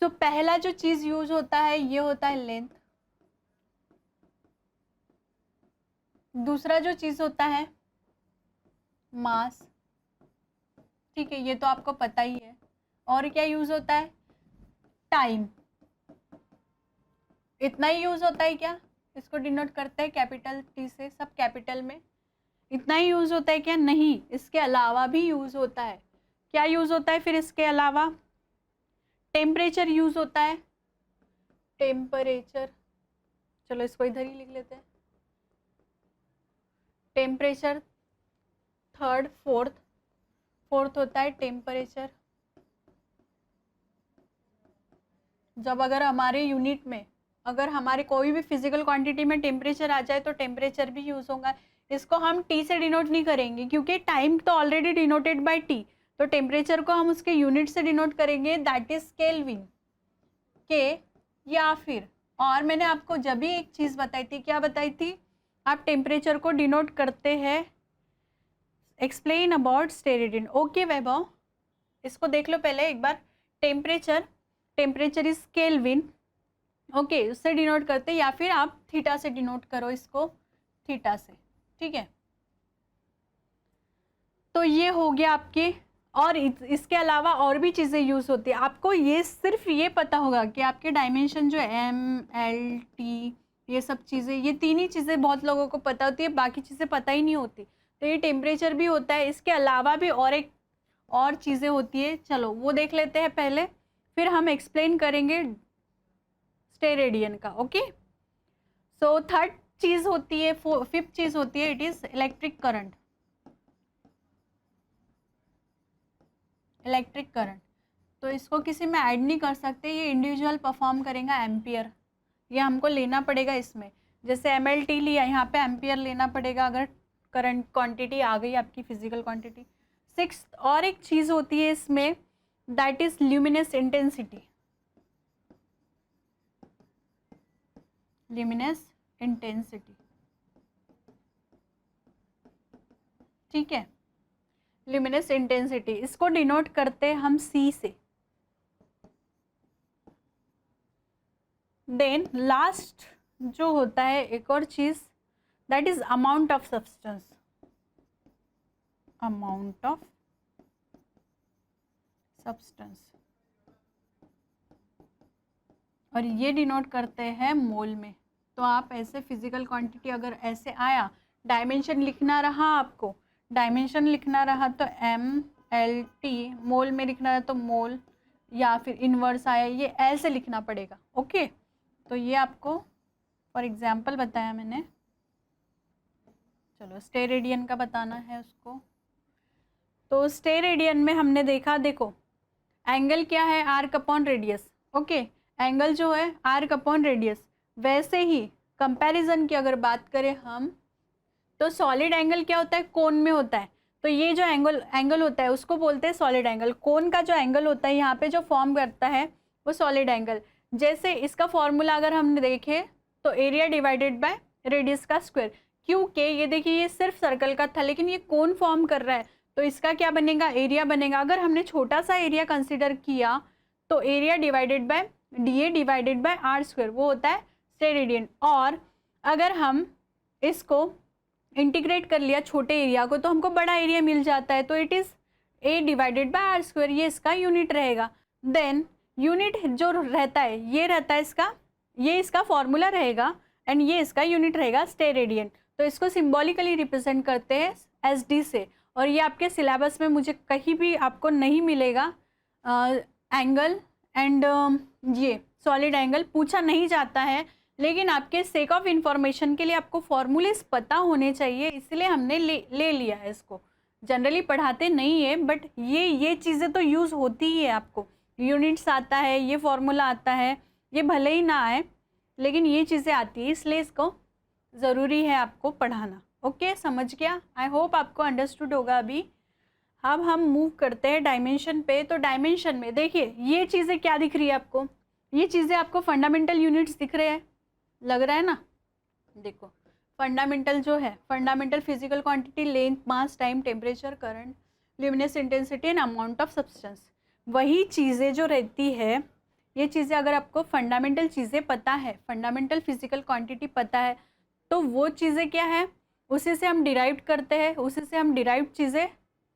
[SPEAKER 1] तो पहला जो चीज़ यूज होता है ये होता है लेंथ। दूसरा जो चीज़ होता है मास, ठीक है, ये तो आपको पता ही है। और क्या यूज होता है, टाइम। इतना ही यूज होता है क्या, इसको डिनोट करते हैं कैपिटल T से, सब कैपिटल में। इतना ही यूज होता है क्या, नहीं, इसके अलावा भी यूज होता है। क्या यूज होता है फिर इसके अलावा, टेम्परेचर यूज होता है, टेम्परेचर, चलो इसको इधर ही लिख लेते हैं, टेम्परेचर थर्ड, फोर्थ होता है टेम्परेचर। जब अगर हमारे यूनिट में, अगर हमारे कोई भी फिजिकल क्वांटिटी में टेम्परेचर आ जाए तो टेम्परेचर भी यूज होगा। इसको हम T से डिनोट नहीं करेंगे क्योंकि टाइम तो ऑलरेडी डिनोटेड बाय T, तो टेम्परेचर को हम उसके यूनिट से डिनोट करेंगे, दैट इज केल्विन के। या फिर, और मैंने आपको जब भी एक चीज़ बताई थी, क्या बताई थी, आप टेम्परेचर को डिनोट करते हैं, एक्सप्लेन अबाउट स्टेरेडियन। ओके वैभव, इसको देख लो पहले एक बार, टेम्परेचर इज केल्विन। ओके, उससे डिनोट करते, या फिर आप थीटा से डिनोट करो इसको, थीटा से, ठीक है। तो ये हो गया आपके, और इसके अलावा और भी चीज़ें यूज़ होती है। आपको ये सिर्फ ये पता होगा कि आपके डायमेंशन जो M, L, T, ये सब चीज़ें, ये तीन ही चीज़ें बहुत लोगों को पता होती है, बाकी चीज़ें पता ही नहीं होती। तो ये टेम्परेचर भी होता है, इसके अलावा भी और एक और चीज़ें होती है, चलो वो देख लेते हैं पहले, फिर हम एक्सप्लेन करेंगे स्टेरेडियन का। ओके, सो थर्ड चीज़ होती है, फिफ्थ चीज़ होती है, it is electric current. Electric current तो इसको किसी में ऐड नहीं कर सकते, ये इंडिविजुअल परफॉर्म करेगा एम्पियर, ये हमको लेना पड़ेगा इसमें। जैसे MLT लिया, यहाँ पे एम्पियर लेना पड़ेगा अगर करंट क्वांटिटी आ गई आपकी फिजिकल क्वांटिटी। सिक्स्थ और एक चीज़ होती है इसमें, that is luminous intensity. Luminous intensity, ठीक है, ल्यूमिनस इंटेंसिटी, इसको डिनोट करते हैं हम C से। देन लास्ट जो होता है एक और चीज, that is amount of substance. Amount of substance, और ये डिनोट करते हैं मोल में। तो आप ऐसे फिजिकल क्वांटिटी अगर ऐसे आया, डायमेंशन लिखना रहा आपको, डायमेंशन लिखना रहा तो MLT, मोल में लिखना रहा तो मोल, या फिर इनवर्स आया, ये ऐसे लिखना पड़ेगा। ओके, तो ये आपको फॉर एग्जांपल बताया मैंने। चलो स्टेरेडियन का बताना है उसको। तो स्टेरेडियन में हमने देखा, देखो एंगल क्या है, arc upon radius. Okay, angle जो है आर्क अपॉन रेडियस। वैसे ही कंपैरिजन की अगर बात करें हम, तो सॉलिड एंगल क्या होता है, कोन में होता है। तो ये जो एंगल होता है उसको बोलते हैं सॉलिड एंगल। कोन का जो एंगल होता है यहाँ पे जो फॉर्म करता है वो सॉलिड एंगल। जैसे इसका फॉर्मूला अगर हमने देखे तो एरिया डिवाइडेड बाय रेडियस का स्क्वायर, क्योंकि ये देखिए ये सिर्फ सर्कल का था लेकिन ये कोन फॉर्म कर रहा है, तो इसका क्या बनेगा, एरिया बनेगा। अगर हमने छोटा सा एरिया कंसिडर किया तो area divided by DA divided by R square, वो होता है स्टेरेडियन। और अगर हम इसको इंटीग्रेट कर लिया छोटे एरिया को तो हमको बड़ा एरिया मिल जाता है, तो it is A divided by R square, ये इसका यूनिट रहेगा। देन यूनिट जो रहता है ये रहता है इसका, ये इसका फॉर्मूला रहेगा एंड ये इसका यूनिट रहेगा स्टेरेडियन। तो इसको सिंबॉलिकली रिप्रेजेंट करते हैं SD से, और ये आपके सिलेबस में मुझे कहीं भी आपको नहीं मिलेगा। एंगल एंड ये सॉलिड एंगल पूछा नहीं जाता है, लेकिन आपके सेक ऑफ इंफॉर्मेशन के लिए आपको फॉर्मूलेस पता होने चाहिए, इसलिए हमने ले लिया है इसको। जनरली पढ़ाते नहीं है बट ये चीज़ें तो यूज़ होती ही है, आपको यूनिट्स आता है, ये फॉर्मूला आता है, ये भले ही ना आए लेकिन ये चीज़ें आती है, इसलिए इसको ज़रूरी है आपको पढ़ाना। ओके, समझ गया? आई होप आपको अंडरस्टूड होगा अभी। अब हम मूव करते हैं डायमेंशन पे। तो डायमेंशन में देखिए ये चीज़ें क्या दिख रही है आपको, ये चीज़ें आपको फंडामेंटल यूनिट्स दिख रहे हैं, लग रहा है ना। देखो फंडामेंटल जो है, fundamental physical quantity, length, mass, time, temperature, current, luminous intensity and amount of substance. वही चीज़ें जो रहती है, ये चीज़ें अगर आपको फंडामेंटल चीज़ें पता है, फंडामेंटल फिजिकल क्वांटिटी पता है, तो वो चीज़ें क्या है, उसी से हम डिराइव करते हैं, उसी से हम डिराइव चीज़ें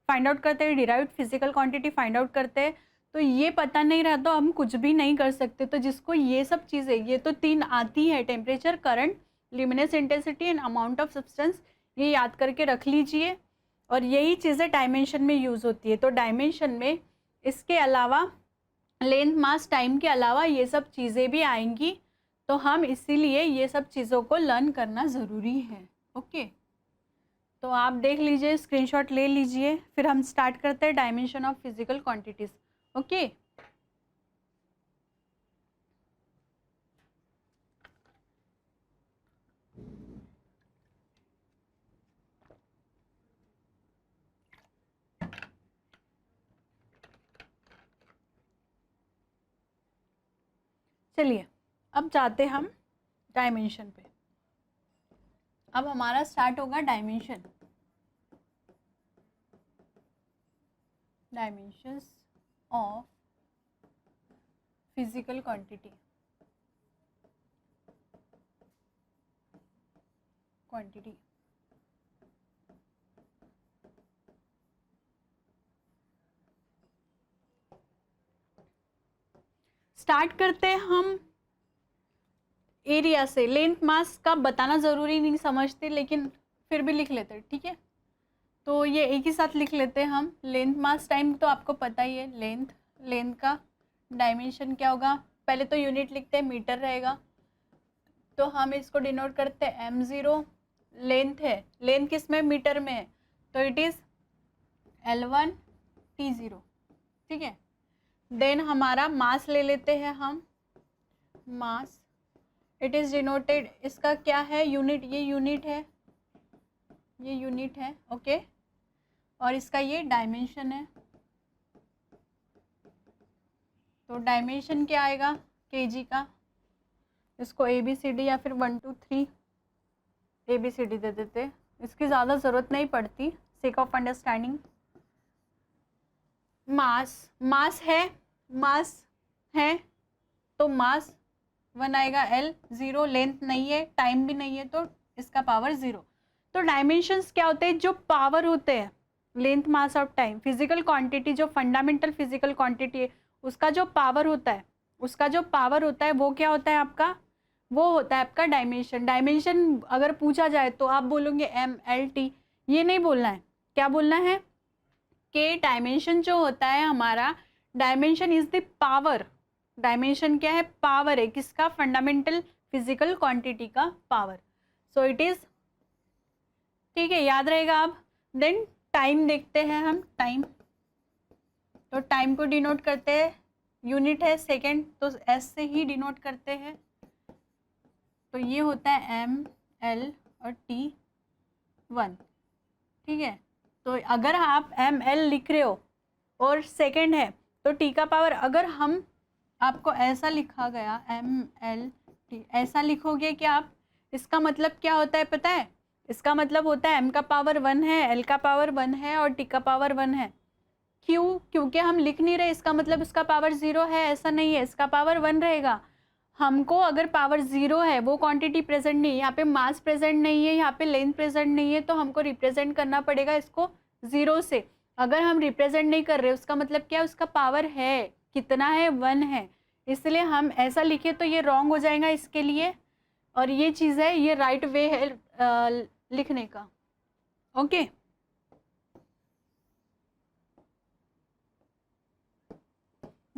[SPEAKER 1] फाइंड आउट करते हैं, derive physical quantity find out करते हैं। तो ये पता नहीं रहा तो हम कुछ भी नहीं कर सकते। तो जिसको ये सब चीज़ें, ये तो 3 आती है, temperature, current, luminous intensity and amount of substance, ये याद करके रख लीजिए। और यही चीज़ें डायमेंशन में यूज़ होती है। तो डायमेंशन में इसके अलावा लेंथ, मास, टाइम के अलावा ये सब चीज़ें भी आएंगी, तो हम इसीलिए ये सब चीज़ों को लर्न करना ज़रूरी है। ओके, तो आप देख लीजिए, स्क्रीनशॉट ले लीजिए, फिर हम स्टार्ट करते हैं dimension of physical quantities. Okay, चलिए अब जाते हम डायमेंशन पे। अब हमारा स्टार्ट होगा dimension, dimensions of physical quantity, start करते हैं हम एरिया से। लेंथ, मास का बताना ज़रूरी नहीं समझते, लेकिन फिर भी लिख लेते हैं, ठीक है। तो ये एक ही साथ लिख लेते हैं हम। लेंथ मास टाइम तो आपको पता ही है, लेंथ का डायमेंशन क्या होगा, पहले तो यूनिट लिखते हैं, मीटर रहेगा, तो हम इसको डिनोट करते हैं m0। लेंथ है, लेंथ किस में, मीटर में है, तो इट इज़ L1 T0, ठीक है। देन हमारा मास ले लेते हैं हम, मास इट इज़ डिनोटेड, इसका क्या है, यूनिट, ये यूनिट है, ये यूनिट है, ओके। और इसका ये डायमेंशन है, तो डायमेंशन क्या आएगा kg का, इसको ABCD या फिर 1 2 3 ABCD दे देते, इसकी ज़्यादा ज़रूरत नहीं पड़ती, सेक ऑफ अंडरस्टैंडिंग। मास है तो मास 1 आएगा, L 0, लेंथ नहीं है, टाइम भी नहीं है, तो इसका पावर 0। तो डायमेंशंस क्या होते हैं, जो पावर होते हैं, लेंथ मास और टाइम, फिजिकल क्वांटिटी, जो फंडामेंटल फिजिकल क्वांटिटी है उसका जो पावर होता है, वो क्या होता है आपका, वो होता है आपका डायमेंशन। डायमेंशन अगर पूछा जाए तो आप बोलोगे MLT, ये नहीं बोलना है, क्या बोलना है कि डायमेंशन जो होता है हमारा, dimension is the power, dimension क्या है, पावर है, किसका, फंडामेंटल फिजिकल क्वांटिटी का पावर, सो इट इज, ठीक है, याद रहेगा अब। देन टाइम देखते हैं हम, टाइम, तो टाइम को डिनोट करते हैं, यूनिट है सेकेंड, तो S से ही डिनोट करते हैं, तो ये होता है ML और T1, ठीक है। तो अगर आप ML लिख रहे हो और सेकेंड है तो T का पावर, अगर हम आपको ऐसा लिखा गया MLT, ऐसा लिखोगे कि आप, इसका मतलब क्या होता है पता है, इसका मतलब होता है M का पावर 1 है, L का पावर 1 है और T का पावर 1 है। क्यों, क्योंकि हम लिख नहीं रहे इसका मतलब उसका पावर 0 है, ऐसा नहीं है, इसका पावर 1 रहेगा। हमको अगर पावर 0 है, वो क्वांटिटी प्रेजेंट नहीं है, यहाँ पे मास प्रेजेंट नहीं है, यहाँ पे लेंथ प्रेजेंट नहीं है, तो हमको रिप्रेजेंट करना पड़ेगा इसको 0 से। अगर हम रिप्रेजेंट नहीं कर रहे, उसका मतलब क्या है, उसका पावर है, कितना है, 1 है, इसलिए हम ऐसा लिखे तो ये रॉन्ग हो जाएगा इसके लिए, और ये चीज़ है, ये राइट वे है लिखने का, ओके।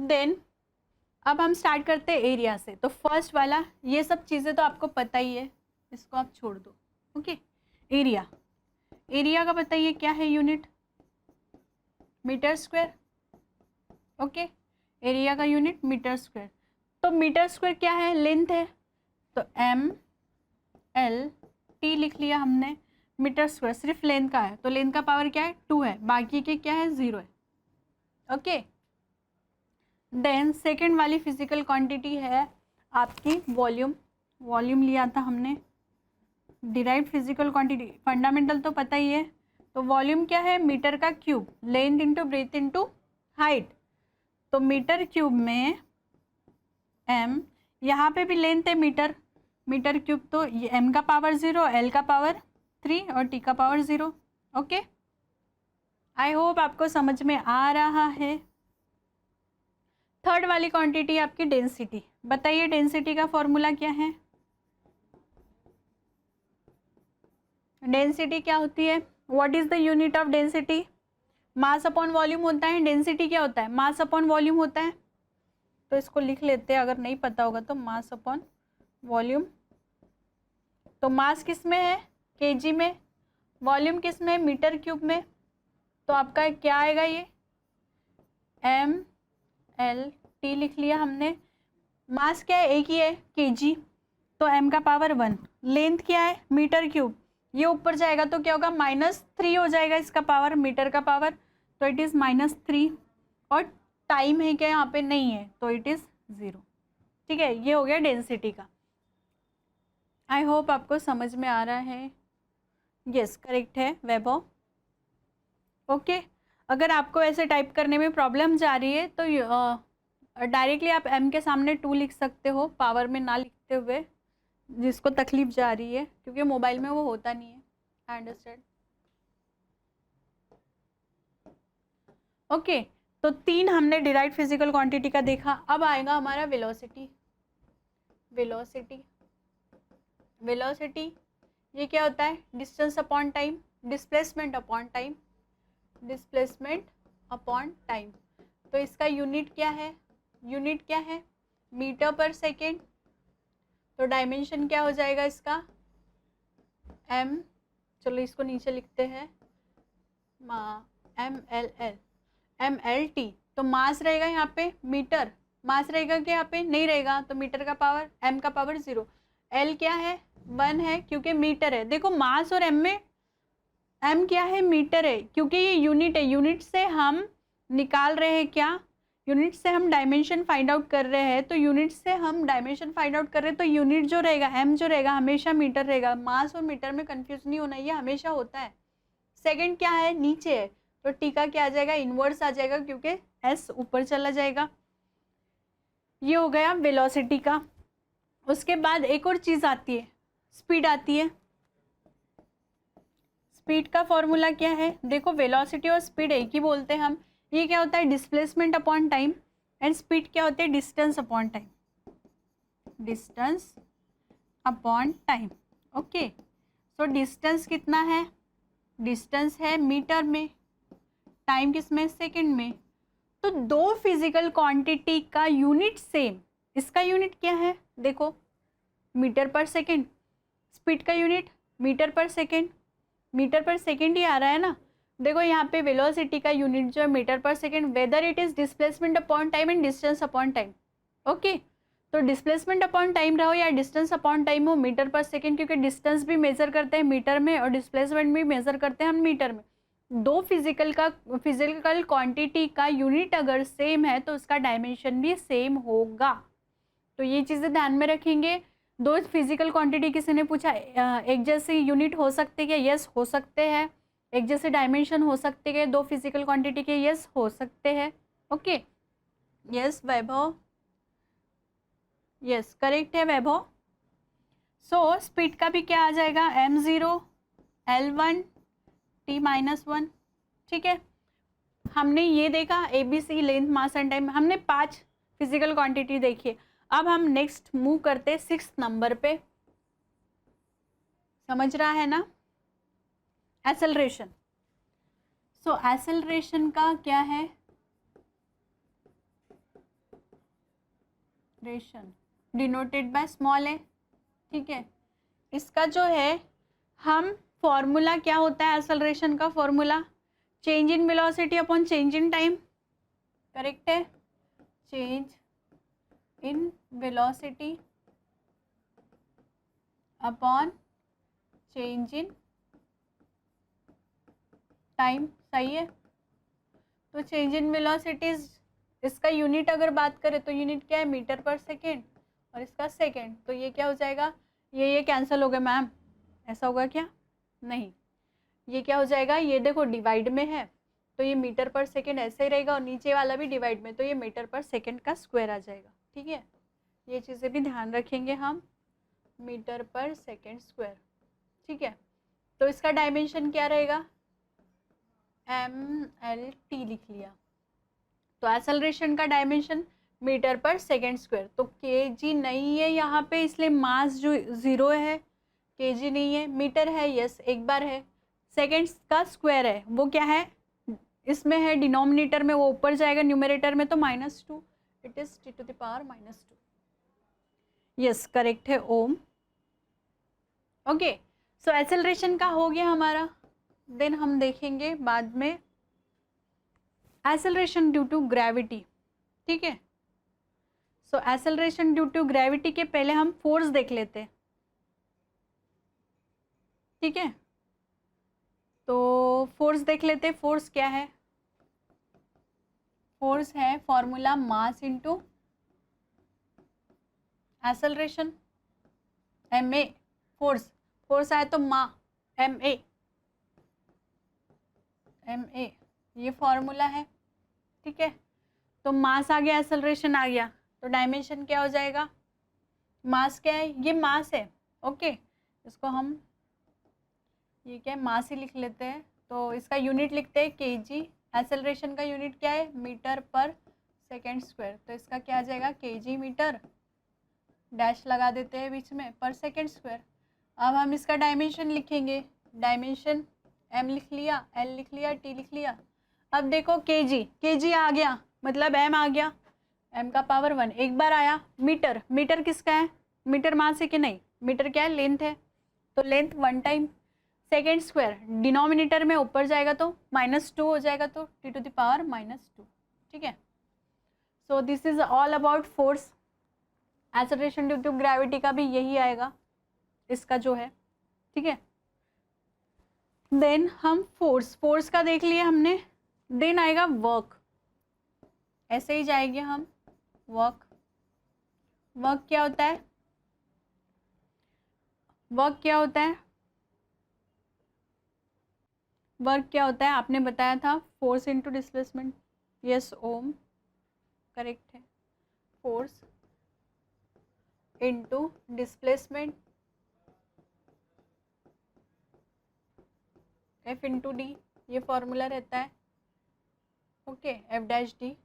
[SPEAKER 1] देन अब हम स्टार्ट करते हैं एरिया से। तो फर्स्ट वाला, ये सब चीज़ें तो आपको पता ही है, इसको आप छोड़ दो, ओके। एरिया का बताइए क्या है, unit metre square, okay. Area का यूनिट मीटर स्क्वायर, तो मीटर स्क्वायर क्या है, लेंथ है, तो MLT लिख लिया हमने, मीटर स्क्वायर सिर्फ लेंथ का है, तो लेंथ का पावर क्या है, 2 है, बाकी के क्या है, 0 है, ओके। देन सेकेंड वाली फिजिकल क्वांटिटी है आपकी वॉल्यूम लिया था हमने, डिराइव्ड फिजिकल क्वांटिटी, फंडामेंटल तो पता ही है, तो वॉल्यूम क्या है, मीटर का cube, length into breadth into height, तो मीटर क्यूब में M, यहाँ पे भी लेंथ है मीटर क्यूब, तो ये M का पावर 0, L का पावर 3 और T का पावर 0, ओके। आई होप आपको समझ में आ रहा है। थर्ड वाली क्वांटिटी आपकी डेंसिटी, बताइए डेंसिटी का फॉर्मूला क्या है, डेंसिटी क्या होती है, what is the unit of density, mass upon volume होता है, डेंसिटी क्या होता है, मास अपॉन वॉल्यूम होता है, तो इसको लिख लेते हैं, अगर नहीं पता होगा तो मास अपॉन वॉल्यूम, तो मास किस में है, kg में, वॉल्यूम किस में, मीटर क्यूब में, तो आपका क्या आएगा, ये MLT लिख लिया हमने, मास क्या है, एक ही है kg, तो M का पावर 1, लेंथ क्या है, मीटर क्यूब, ये ऊपर जाएगा तो क्या होगा, -3 हो जाएगा इसका पावर, मीटर का पावर, तो इट इज़ -3, और टाइम है क्या यहाँ पे, नहीं है, तो इट इज़ 0, ठीक है। ये हो गया डेंसिटी का। आई होप आपको समझ में आ रहा है, यस करेक्ट है वेबो, ओके। अगर आपको ऐसे टाइप करने में प्रॉब्लम जा रही है तो डायरेक्टली आप M के सामने 2 लिख सकते हो, पावर में ना लिखते हुए, जिसको तकलीफ जा रही है, क्योंकि मोबाइल में वो होता नहीं है, आई अंडरस्टैंड, ओके। तो 3 हमने डिराइव्ड फिजिकल क्वांटिटी का देखा, अब आएगा हमारा वेलोसिटी। वेलोसिटी ये क्या होता है, distance upon time, displacement upon time, displacement upon time. तो इसका यूनिट क्या है, यूनिट क्या है, मीटर पर सेकेंड। तो डायमेंशन क्या हो जाएगा इसका, m, चलो इसको नीचे लिखते हैं, MLT। तो मास रहेगा यहाँ पे मीटर, मास रहेगा क्या यहाँ पे, नहीं रहेगा, तो मीटर का पावर, m का पावर 0, l क्या है 1 है क्योंकि मीटर है। देखो मास और m में m क्या है, मीटर है, क्योंकि ये यूनिट है, यूनिट से हम निकाल रहे हैं क्या, यूनिट से हम डायमेंशन फाइंड आउट कर रहे हैं। तो यूनिट से हम डायमेंशन फाइंड आउट कर रहे हैं, तो यूनिट जो रहेगा m जो रहेगा हमेशा मीटर रहेगा। मास और मीटर में कंफ्यूज नहीं होना, ये हमेशा होता है। सेकंड क्या है, नीचे है, तो टी का क्या आ जाएगा, इनवर्स आ जाएगा, क्योंकि s ऊपर चला जाएगा। ये हो गया वेलोसिटी का। उसके बाद एक और चीज आती है, स्पीड आती है। स्पीड का फॉर्मूला क्या है, देखो वेलोसिटी और स्पीड एक ही बोलते हैं हम। ये क्या होता है, displacement upon time, and speed क्या होते हैं, distance upon time, distance upon time. Okay, so distance कितना है, डिस्टेंस है मीटर में, टाइम किस में, सेकंड में। तो दो फिजिकल क्वांटिटी का यूनिट सेम, इसका यूनिट क्या है, देखो मीटर पर सेकंड, स्पीड का यूनिट मीटर पर सेकंड, मीटर पर सेकंड ही आ रहा है ना। देखो यहाँ पे वेलोसिटी का यूनिट जो है मीटर पर second, whether it is displacement upon time and distance upon time. Okay, तो डिस्प्लेसमेंट अपॉन टाइम रहो या डिस्टेंस अपॉन टाइम हो, मीटर पर सेकंड, क्योंकि डिस्टेंस भी मेजर करते हैं मीटर में और डिस्प्लेसमेंट भी मेजर करते हैं हम मीटर में। दो फिजिकल क्वांटिटी का यूनिट अगर सेम है तो उसका डायमेंशन भी सेम होगा। तो ये चीज़ें ध्यान में रखेंगे। दो फिजिकल क्वांटिटी किसी ने पूछा, एक जैसे यूनिट हो सकते हैं, यस हो सकते हैं। एक जैसे डायमेंशन हो सकते हैं दो फिजिकल क्वांटिटी के, यस हो सकते हैं। ओके, यस वैभव, यस करेक्ट है वैभव। सो स्पीड का भी क्या आ जाएगा, m0 l1 t-1। ठीक है, हमने ये देखा ABC, length, mass and time, हमने 5 फिजिकल क्वांटिटी देखी। अब हम नेक्स्ट मूव करते 6th नंबर पे, समझ रहा है ना, एक्सेलरेशन। सो एक्सेलरेशन का क्या है, रेशन डिनोटेड बाय स्मॉल ए। ठीक है, इसका जो है हम फॉर्मूला क्या होता है, एक्सेलरेशन का formula change in velocity upon change in time. Correct है, change in velocity upon change in time, सही है। तो चेंज इन वेलोसिटीज, इसका यूनिट अगर बात करें तो यूनिट क्या है, मीटर पर सेकेंड, और इसका सेकेंड। तो ये क्या हो जाएगा, ये कैंसिल हो गया मैम, ऐसा होगा क्या, नहीं, ये क्या हो जाएगा, ये देखो डिवाइड में है तो ये मीटर पर सेकेंड ऐसे ही रहेगा, और नीचे वाला भी डिवाइड में, तो ये मीटर पर सेकेंड का स्क्वायर आ जाएगा। ठीक है, ये चीज़ें भी ध्यान रखेंगे हम, मीटर पर सेकेंड स्क्वायर। ठीक है, तो इसका डायमेंशन क्या रहेगा, MLT लिख लिया। तो एक्सेलरेशन का डायमेंशन मीटर पर सेकेंड स्क्वायर, तो kg नहीं है यहाँ पे, इसलिए मास जो 0 है, kg नहीं है, मीटर है, यस एक बार है, सेकेंड्स का स्क्वायर है, वो क्या है, इसमें है डिनोमिनेटर में, वो ऊपर जाएगा न्यूमरेटर में, तो -2, it is t⁻²। Yes correct है ओम। ओके, सो एक्सेलरेशन का हो गया हमारा। देन हम देखेंगे बाद में एक्सेलरेशन ड्यू टू ग्रेविटी। ठीक है, so acceleration due to gravity के पहले हम फोर्स देख लेते हैं। ठीक है, तो फोर्स देख लेते हैं, फोर्स क्या है, फोर्स है formula mass into acceleration, ma, force, force आया तो मा, ma, ये फॉर्मूला है। ठीक है, तो मास आ गया, एक्सेलरेशन आ गया, तो डायमेंशन क्या हो जाएगा, मास क्या है, ये मास है। ओके, इसको हम ये क्या है, मास ही लिख लेते हैं, तो इसका यूनिट लिखते हैं kg, एक्सेलरेशन का यूनिट क्या है, मीटर पर सेकेंड स्क्वायर, तो इसका क्या आ जाएगा, kg मीटर, डैश लगा देते हैं बीच में, पर सेकेंड स्क्वायर। अब हम इसका डायमेंशन लिखेंगे, डायमेंशन m लिख लिया, l लिख लिया, t लिख लिया। अब देखो kg आ गया, मतलब m आ गया, m का पावर 1 एक बार आया। मीटर किसका है? मीटर मास है कि नहीं? मीटर क्या है? लेंथ है, तो length 1 time. Second square denominator में ऊपर जाएगा तो -2 हो जाएगा, तो t टू द पावर -2। ठीक है, so this is all about force. Acceleration due to gravity का भी यही आएगा, इसका जो है। ठीक है, देन हम फोर्स का देख लिए हमने। देन आएगा वर्क, ऐसे ही जाएंगे हम। वर्क क्या होता है? वर्क क्या होता है? आपने बताया था, फोर्स इनटू डिस्प्लेसमेंट। यस ओम, करेक्ट है। Force into displacement, F into D, ये फॉर्मूला रहता है। Okay, F dash D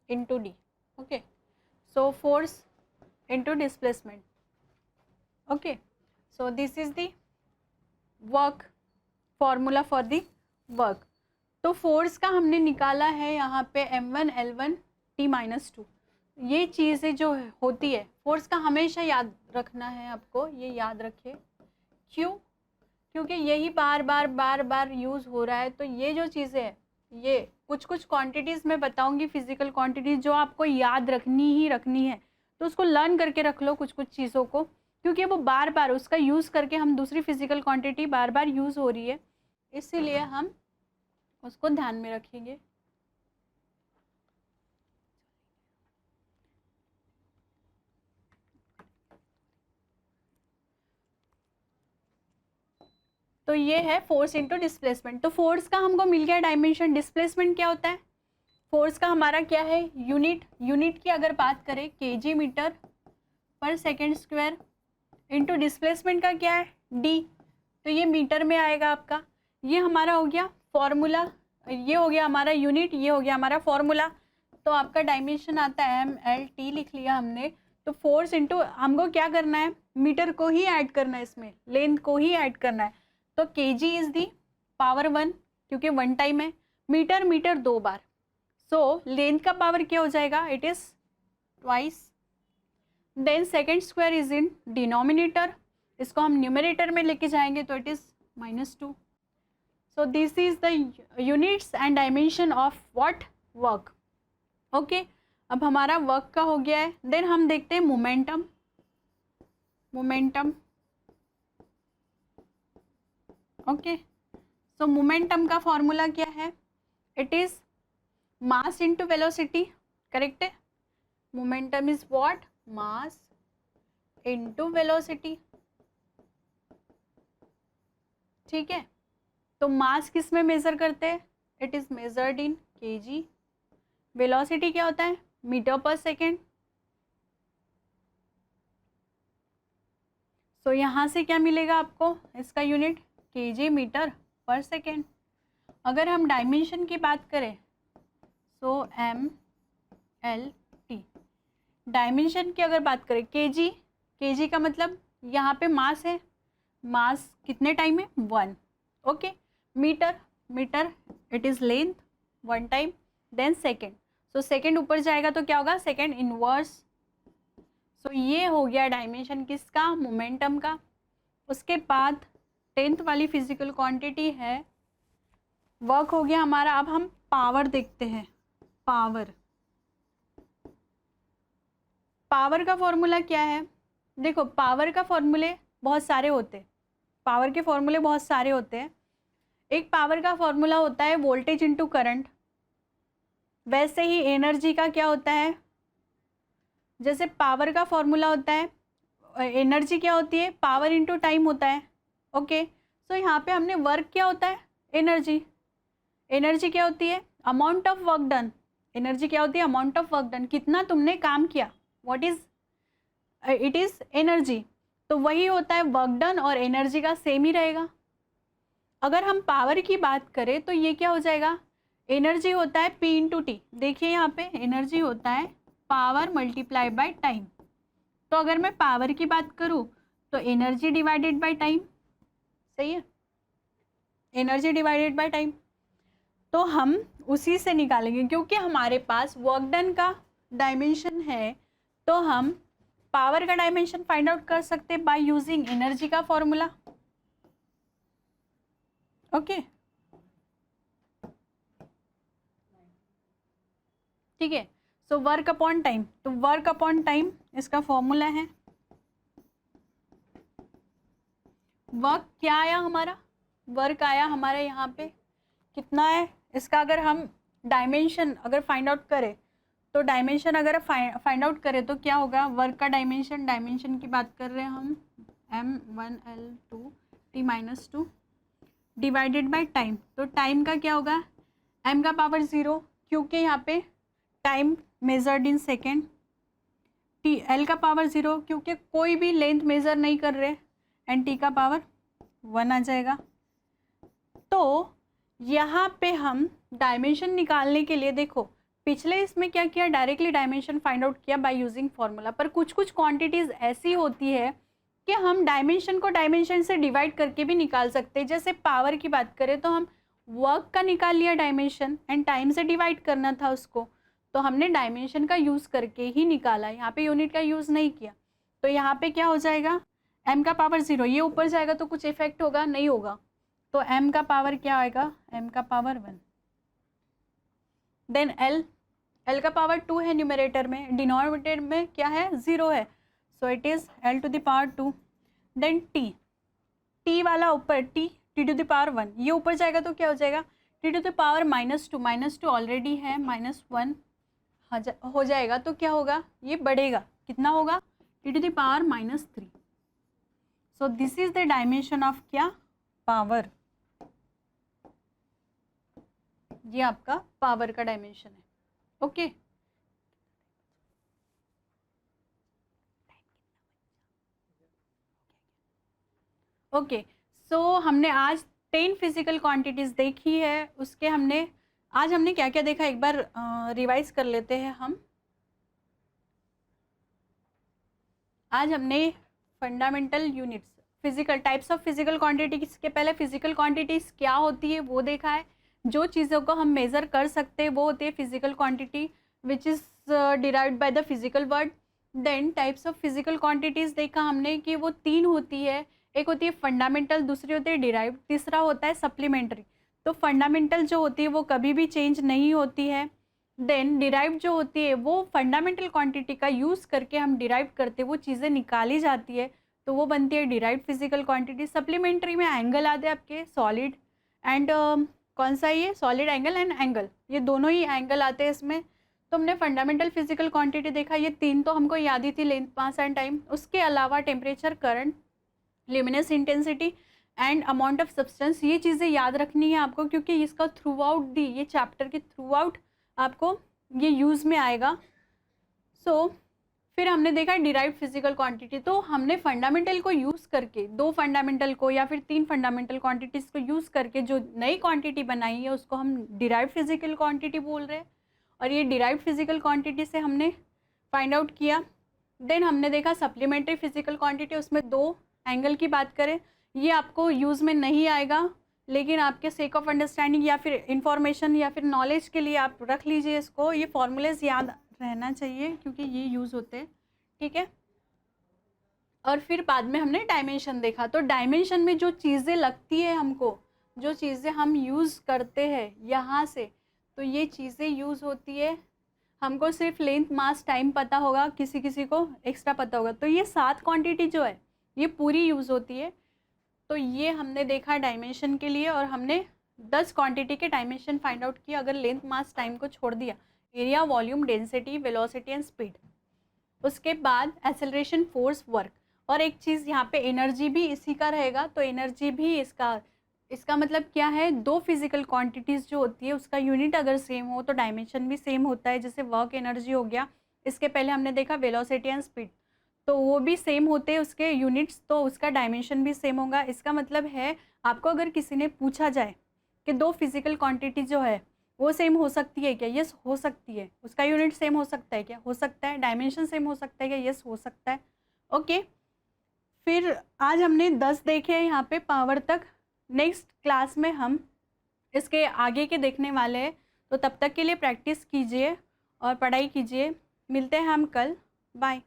[SPEAKER 1] into D. Okay, so force into displacement. Okay, so this is the work, formula for the work. तो force का हमने निकाला है यहाँ पे m1 L1 T-2। ये चीज़ें जो होती है फोर्स का हमेशा याद रखना है आपको, ये याद रखिए। क्यों? क्योंकि यही बार बार यूज़ हो रहा है। तो ये जो चीज़ें हैं, ये कुछ क्वांटिटीज़ मैं बताऊंगी, फिजिकल क्वांटिटीज़ जो आपको याद रखनी है, तो उसको लर्न करके रख लो कुछ चीज़ों को, क्योंकि वो बार बार उसका यूज़ करके हम दूसरी फिजिकल क्वांटिटी बार बार यूज़ हो रही है, इसीलिए हम उसको ध्यान में रखेंगे। तो ये है फोर्स इनटू डिस्प्लेसमेंट। तो फोर्स का हमको मिल गया डायमेंशन। डिस्प्लेसमेंट क्या होता है? फोर्स का हमारा क्या है? यूनिट की अगर बात करें kg मीटर पर सेकेंड स्क्वायर, इनटू डिस्प्लेसमेंट का क्या है? d, तो ये मीटर में आएगा आपका। ये हमारा हो गया फॉर्मूला, ये हो गया हमारा यूनिट, ये हो गया हमारा फॉर्मूला। तो आपका डायमेंशन आता है m/l/t, लिख लिया हमने। तो फोर्स इनटू हमको क्या करना है? मीटर को ही ऐड करना है, इसमें लेंथ को ही ऐड करना है। तो kg इज दी पावर 1, क्योंकि 1 टाइम है। मीटर 2 बार, सो लेंथ का पावर क्या हो जाएगा? It is twice. Then second square is in denominator, इसको हम न्यूमरेटर में लेके जाएंगे, तो it is -2। So this is the units and dimension of what? Work. Okay, अब हमारा वर्क का हो गया है। देन हम देखते हैं मोमेंटम। ओके, सो मोमेंटम का फॉर्मूला क्या है? It is mass into velocity, correct है। Momentum is what? Mass into velocity. ठीक है, तो मास किस में मेजर करते हैं? It is measured in kg। Velocity क्या होता है? मीटर पर सेकेंड। सो यहाँ से क्या मिलेगा आपको? इसका यूनिट kg मीटर पर सेकेंड। अगर हम डायमेंशन की बात करें, सो m/l/t। डायमेंशन की अगर बात करें, kg का मतलब यहाँ पे मास है, मास कितने टाइम है? 1। Okay, metre it is length 1 time. Then second, so second ऊपर जाएगा तो क्या होगा? Second inverse. सो ये हो गया डायमेंशन किसका? मोमेंटम का। उसके बाद 10th वाली फिजिकल क्वांटिटी है वर्क, हो गया हमारा। अब हम पावर देखते हैं। पावर का फॉर्मूला क्या है? देखो, पावर का फॉर्मूले बहुत सारे होते हैं, पावर के फॉर्मूले बहुत सारे होते हैं। एक पावर का फॉर्मूला होता है वोल्टेज इनटू करंट। वैसे ही एनर्जी का क्या होता है? जैसे पावर का फॉर्मूला होता है, एनर्जी क्या होती है? पावर इनटू टाइम होता है। ओके, सो यहाँ पे हमने वर्क क्या होता है? एनर्जी क्या होती है? Amount of work done. Energy क्या होती है? अमाउंट ऑफ वर्क डन, कितना तुमने काम किया, what is it is energy. तो वही होता है वर्क डन, और एनर्जी का सेम ही रहेगा। अगर हम पावर की बात करें तो ये क्या हो जाएगा? एनर्जी होता है P इंटू टी। देखिए यहाँ पे एनर्जी होता है पावर मल्टीप्लाई बाय टाइम। तो अगर मैं पावर की बात करूँ तो एनर्जी डिवाइडेड बाय टाइम, सही है। एनर्जी डिवाइडेड बाय टाइम, तो हम उसी से निकालेंगे क्योंकि हमारे पास वर्क डन का डायमेंशन है, तो हम पावर का डायमेंशन फाइंड आउट कर सकते हैं बाय यूजिंग एनर्जी का फॉर्मूला। ओके, ठीक है। सो वर्क अपॉन टाइम, तो वर्क अपॉन टाइम इसका फॉर्मूला है, वर्क क्या आया हमारा, वर्क आया हमारा यहाँ पे कितना है, इसका अगर हम डायमेंशन अगर फाइंड आउट करें, तो डायमेंशन अगर फाइंड आउट करें तो क्या होगा, वर्क का डायमेंशन, डायमेंशन की बात कर रहे हैं हम, m1l2 t-2 divided by time, तो टाइम का क्या होगा, m का पावर 0 क्योंकि यहाँ पे time measured in second, T L का पावर 0 क्योंकि कोई भी लेंथ मेजर नहीं कर रहे, एंड टी का पावर 1 आ जाएगा। तो यहाँ पे हम डायमेंशन निकालने के लिए देखो पिछले इसमें क्या किया, डायरेक्टली डायमेंशन फाइंड आउट किया बाय यूजिंग फॉर्मूला, पर कुछ कुछ क्वांटिटीज़ ऐसी होती है कि हम डायमेंशन को डायमेंशन से डिवाइड करके भी निकाल सकते हैं। जैसे पावर की बात करें तो हम वर्क का निकाल लिया डायमेंशन, एंड टाइम से डिवाइड करना था उसको, तो हमने डायमेंशन का यूज़ करके ही निकाला, यहाँ पे यूनिट का यूज़ नहीं किया। तो यहाँ पे क्या हो जाएगा, m का पावर 0, ये ऊपर जाएगा तो कुछ इफेक्ट होगा, नहीं होगा, तो m का पावर क्या आएगा, m का पावर 1, देन l का पावर 2 है न्यूमरेटर में, डिनोमिनेटर में क्या है, 0 है, so it is l to the power 2, देन t वाला ऊपर t टू द पावर 1, ये ऊपर जाएगा तो क्या हो जाएगा, t to the power -2 already है, -1 हो जाएगा, तो क्या होगा, ये बढ़ेगा, कितना होगा, t to the power -3। So this is the dimension of क्या, पावर, ये आपका पावर का डायमेंशन है। ओके, ओके, सो हमने आज 10 फिजिकल क्वांटिटीज देखी है, उसके हमने आज हमने क्या क्या देखा एक बार रिवाइज कर लेते हैं हम। आज हमने fundamental units, physical types of physical quantities के पहले फिजिकल क्वांटिटीज क्या होती है वो देखा है, जो चीज़ों को हम मेज़र कर सकते हैं वो होती है physical quantity which is derived by the physical word. Then types of physical quantities देखा हमने कि वो 3 होती है, एक होती है फंडामेंटल, दूसरी होती है डिराइव्ड, तीसरा होता है सप्लीमेंट्री। तो फंडामेंटल जो होती है वो कभी भी चेंज नहीं होती है, देन डिराइव्ड जो होती है वो फंडामेंटल क्वांटिटी का यूज़ करके हम डिराइव करते वो चीज़ें निकाली जाती है, तो वो बनती है डिराइव्ड फिजिकल क्वांटिटी। सप्लीमेंट्री में एंगल आते हैं आपके सॉलिड एंड कौन सा, ये सॉलिड एंगल एंड एंगल, ये दोनों ही एंगल आते हैं इसमें। तो हमने फंडामेंटल फिजिकल क्वांटिटी देखा, ये 3 तो हमको याद ही थी, लेंथ, मास एंड टाइम। उसके अलावा temperature, current, luminous intensity and amount of substance, ये चीज़ें याद रखनी है आपको क्योंकि इसका थ्रू आउट दी, ये चैप्टर के थ्रू आउट आपको ये यूज़ में आएगा। सो फिर हमने देखा डिराइव्ड फिजिकल क्वांटिटी, तो हमने फंडामेंटल को यूज़ करके, 2 फंडामेंटल को या फिर 3 फंडामेंटल क्वांटिटीज़ को यूज़ करके जो नई क्वांटिटी बनाई है उसको हम डिराइव्ड फिजिकल क्वांटिटी बोल रहे हैं, और ये डिराइव्ड फिजिकल क्वांटिटी से हमने फाइंड आउट किया। देन हमने देखा सप्लीमेंट्री फिजिकल क्वांटिटी, उसमें 2 एंगल की बात करें, ये आपको यूज़ में नहीं आएगा, लेकिन आपके सेक ऑफ अंडरस्टैंडिंग या फिर इंफॉर्मेशन या फिर नॉलेज के लिए आप रख लीजिए इसको, ये फॉर्मूलेज याद रहना चाहिए क्योंकि ये यूज़ होते हैं, ठीक है। और फिर बाद में हमने डायमेंशन देखा, तो डायमेंशन में जो चीज़ें लगती है हमको, जो चीज़ें हम यूज़ करते हैं यहाँ से, तो ये चीज़ें यूज़ होती है, हमको सिर्फ लेंथ, मास, टाइम पता होगा, किसी किसी को एक्स्ट्रा पता होगा, तो ये 7 क्वांटिटी जो है ये पूरी यूज़ होती है। तो ये हमने देखा डायमेंशन के लिए, और हमने 10 क्वांटिटी के डायमेंशन फाइंड आउट किया अगर लेंथ, मास, टाइम को छोड़ दिया, area, volume, density, velocity and speed. उसके बाद एक्सेलरेशन, फोर्स, वर्क, और एक चीज़ यहाँ पे एनर्जी भी इसी का रहेगा, तो एनर्जी भी इसका मतलब क्या है, 2 फिजिकल क्वांटिटीज़ जो होती है उसका यूनिट अगर सेम हो तो डायमेंशन भी सेम होता है, जैसे वर्क एनर्जी हो गया, इसके पहले हमने देखा वेलोसिटी एंड स्पीड, तो वो भी सेम होते हैं उसके यूनिट्स, तो उसका डायमेंशन भी सेम होगा। इसका मतलब है आपको अगर किसी ने पूछा जाए कि 2 फिजिकल क्वांटिटी जो है वो सेम हो सकती है क्या, यस हो सकती है, उसका यूनिट सेम हो सकता है क्या, हो सकता है, डायमेंशन सेम हो सकता है क्या, यस हो सकता है। ओके, फिर आज हमने 10 देखे हैं यहाँ पे पावर तक, नेक्स्ट क्लास में हम इसके आगे के देखने वाले हैं। तो तब तक के लिए प्रैक्टिस कीजिए और पढ़ाई कीजिए। मिलते हैं हम कल। बाय।